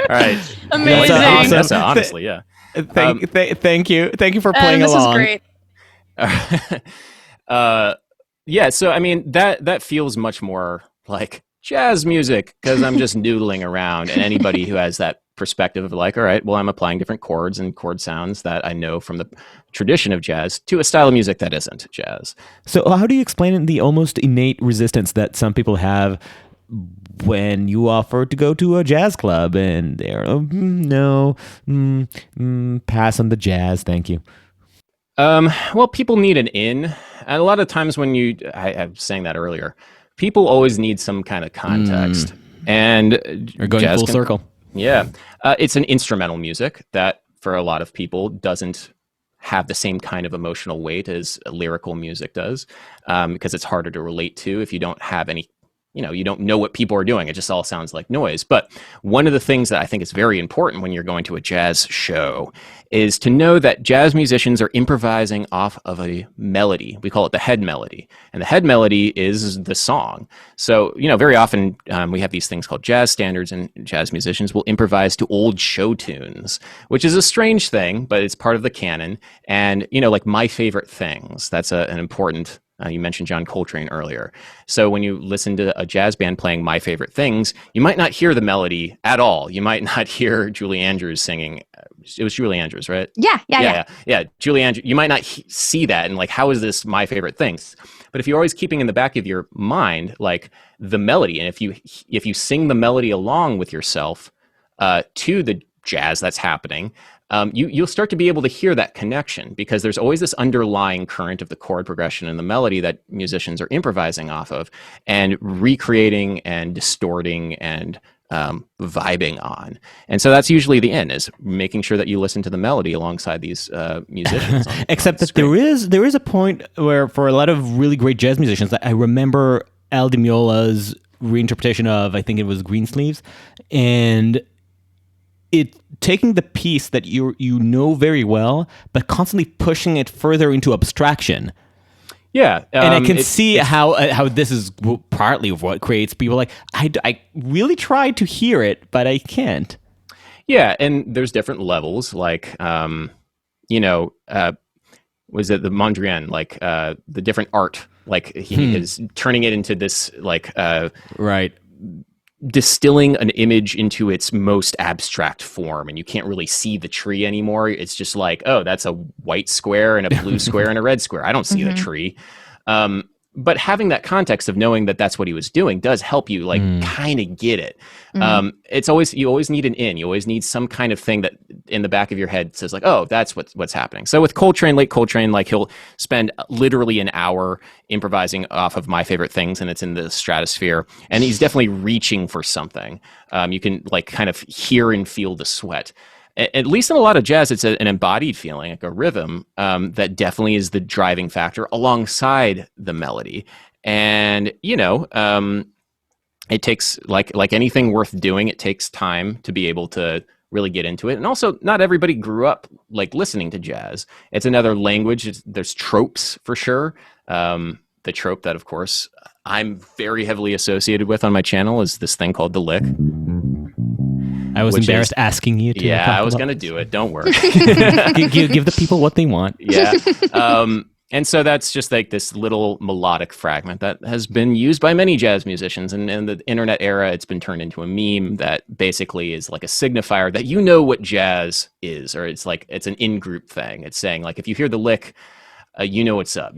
All right. Amazing. Awesome. That's honestly, yeah. Thank you for playing This along. is great. Yeah, so I mean that feels much more like jazz music because I'm just noodling around, and anybody who has that perspective of like, all right, well, I'm applying different chords and chord sounds that I know from the tradition of jazz to a style of music that isn't jazz. So how do you explain the almost innate resistance that some people have when you offer to go to a jazz club and they're no, pass on the jazz, thank you? Well, people need an in, and a lot of times when I was saying that earlier, people always need some kind of context, and We're going full circle. Yeah, it's an instrumental music that for a lot of people doesn't have the same kind of emotional weight as lyrical music does, because it's harder to relate to if you don't have any. You don't know what people are doing. It just all sounds like noise. But one of the things that I think is very important when you're going to a jazz show is to know that jazz musicians are improvising off of a melody. We call it the head melody. And the head melody is the song. So, very often we have these things called jazz standards, and jazz musicians will improvise to old show tunes, which is a strange thing, but it's part of the canon. And, like My Favorite Things, that's an important. You mentioned John Coltrane earlier. So when you listen to a jazz band playing My Favorite Things, you might not hear the melody at all. You might not hear Julie Andrews singing. It was Julie Andrews, right? Yeah. Julie Andrews. You might not see that and like, how is this My Favorite Things? But if you're always keeping in the back of your mind like the melody, and if you sing the melody along with yourself to the jazz that's happening, you'll start to be able to hear that connection, because there's always this underlying current of the chord progression and the melody that musicians are improvising off of and recreating and distorting and vibing on. And so that's usually the end, is making sure that you listen to the melody alongside these musicians. Except that there is a point where for a lot of really great jazz musicians, I remember Al Di Meola's reinterpretation of, I think it was Greensleeves, and it taking the piece that you know very well, but constantly pushing it further into abstraction. Yeah, and I can see how this is partly of what creates people like, I really try to hear it, but I can't. Yeah, and there's different levels, like was it the Mondrian, like the different art, like he is turning it into this like right. distilling an image into its most abstract form, and you can't really see the tree anymore. It's just like, oh, that's a white square and a blue square and a red square. I don't see the tree. But having that context of knowing that that's what he was doing does help you like kind of get it. You always need an in. You always need some kind of thing that in the back of your head says like, oh, that's what's happening. So with late Coltrane, like he'll spend literally an hour improvising off of My Favorite Things, and it's in the stratosphere, and he's definitely reaching for something. You can like kind of hear and feel the sweat. At least in a lot of jazz, it's an embodied feeling, like a rhythm that definitely is the driving factor alongside the melody. And, it takes, like anything worth doing, it takes time to be able to really get into it. And also, not everybody grew up like listening to jazz. It's another language. There's tropes for sure. The trope that, of course, I'm very heavily associated with on my channel is this thing called the lick. I was embarrassed asking you to. Yeah, I was going to do it. Don't worry. give the people what they want. Yeah. And so that's just like this little melodic fragment that has been used by many jazz musicians. And in the internet era, it's been turned into a meme that basically is like a signifier that you know what jazz is, or it's like it's an in-group thing. It's saying like, if you hear the lick, you know what's up.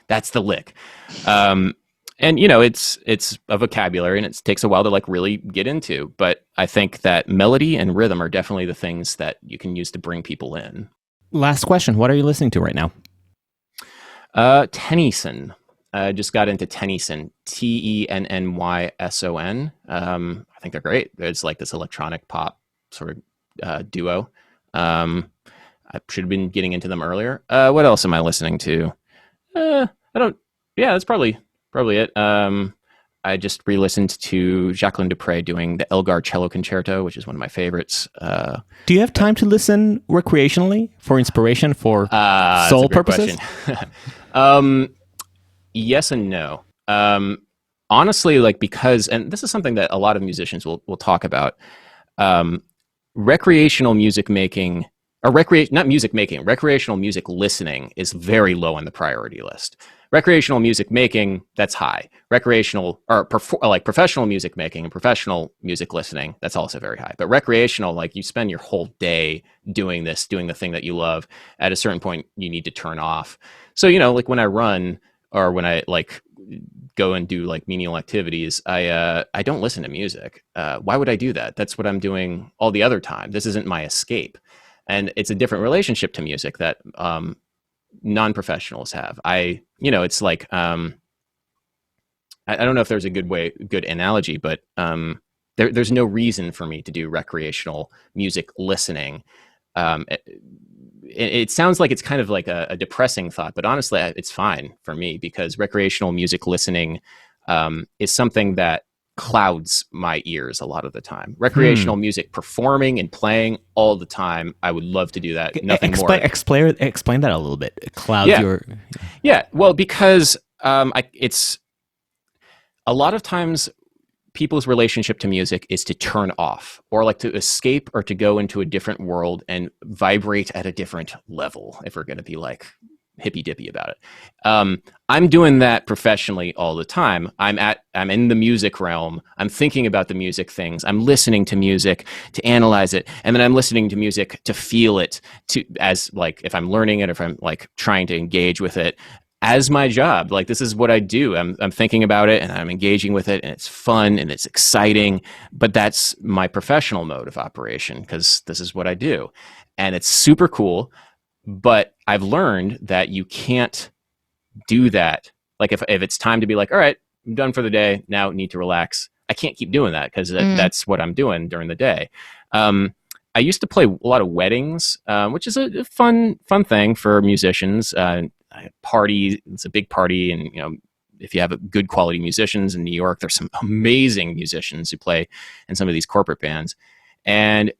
That's the lick. And it's a vocabulary, and it takes a while to like really get into. But I think that melody and rhythm are definitely the things that you can use to bring people in. Last question: what are you listening to right now? Tennyson. I just got into Tennyson, Tennnyson. I think they're great. It's like this electronic pop sort of duo. I should have been getting into them earlier. What else am I listening to? I don't. Yeah, that's probably it. I just re-listened to Jacqueline Dupre doing the Elgar Cello Concerto, which is one of my favorites. Do you have time to listen recreationally for inspiration for soul purposes? Yes and no. Honestly, like, because, and this is something that a lot of musicians will talk about, recreational music making, or recreational music listening is very low on the priority list. Recreational music making, that's high. Recreational, or professional music making and professional music listening, that's also very high. But recreational, like, you spend your whole day doing the thing that you love. At a certain point, you need to turn off. So, like when I run, or when I like go and do like menial activities, I don't listen to music. Why would I do that? That's what I'm doing all the other time. This isn't my escape. And it's a different relationship to music that non-professionals have. It's like, I don't know if there's a good analogy, but there's no reason for me to do recreational music listening. It sounds like it's kind of like a depressing thought, but honestly, it's fine for me, because recreational music listening is something that clouds my ears a lot of the time. Recreational music performing and playing all the time, I would love to do that. Nothing more. Explain that a little bit. Clouds your... Yeah, well, because it's a lot of times people's relationship to music is to turn off, or like to escape, or to go into a different world and vibrate at a different level, if we're going to be like hippy dippy about it. I'm doing that professionally all the time. I'm in the music realm. I'm thinking about the music things. I'm listening to music to analyze it. And then I'm listening to music to feel it, as like, if I'm learning it, or if I'm like trying to engage with it as my job. Like, this is what I do. I'm thinking about it, and I'm engaging with it, and it's fun and it's exciting, but that's my professional mode of operation, because this is what I do. And it's super cool. But I've learned that you can't do that. Like, if it's time to be like, all right, I'm done for the day, now I need to relax, I can't keep doing that, because that's what I'm doing during the day. I used to play a lot of weddings, which is a fun thing for musicians. Party, it's a big party, and if you have good quality musicians in New York, there's some amazing musicians who play in some of these corporate bands. And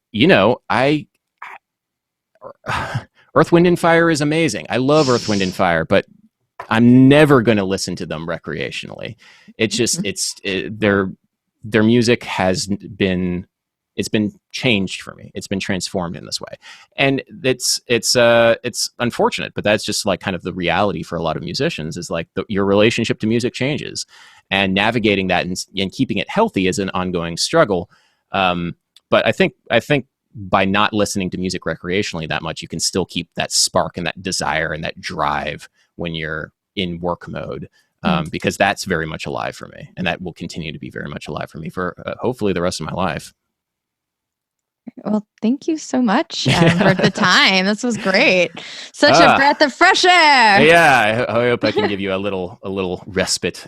Earth, Wind and Fire is amazing. I love Earth, Wind and Fire, but I'm never going to listen to them recreationally. It's just their music has been changed for me. It's been transformed in this way, and it's unfortunate, but that's just like kind of the reality for a lot of musicians. Is like your relationship to music changes, and navigating that and keeping it healthy is an ongoing struggle. But I think by not listening to music recreationally that much, you can still keep that spark and that desire and that drive when you're in work mode, because that's very much alive for me, and that will continue to be very much alive for me for hopefully the rest of my life. Well, thank you so much for the time. This was great. Such a breath of fresh air. Yeah, I hope I can give you a little respite.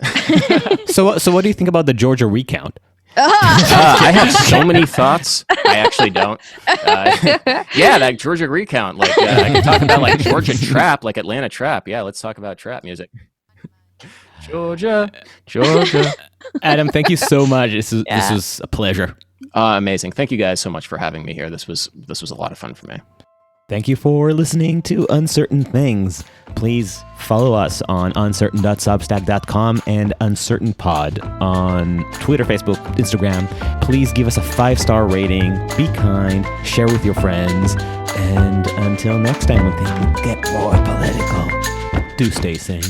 So what do you think about the Georgia recount? I have so many thoughts. I actually don't. That Georgia recount. Like, I can talk about like Georgia trap, like Atlanta trap. Yeah, let's talk about trap music. Georgia. Adam, thank you so much. This was a pleasure. Amazing. Thank you guys so much for having me here. This was a lot of fun for me. Thank you for listening to Uncertain Things. Please follow us on uncertain.substack.com and UncertainPod on Twitter, Facebook, Instagram. Please give us a 5-star rating. Be kind. Share with your friends. And until next time, when things get more political, do stay sane.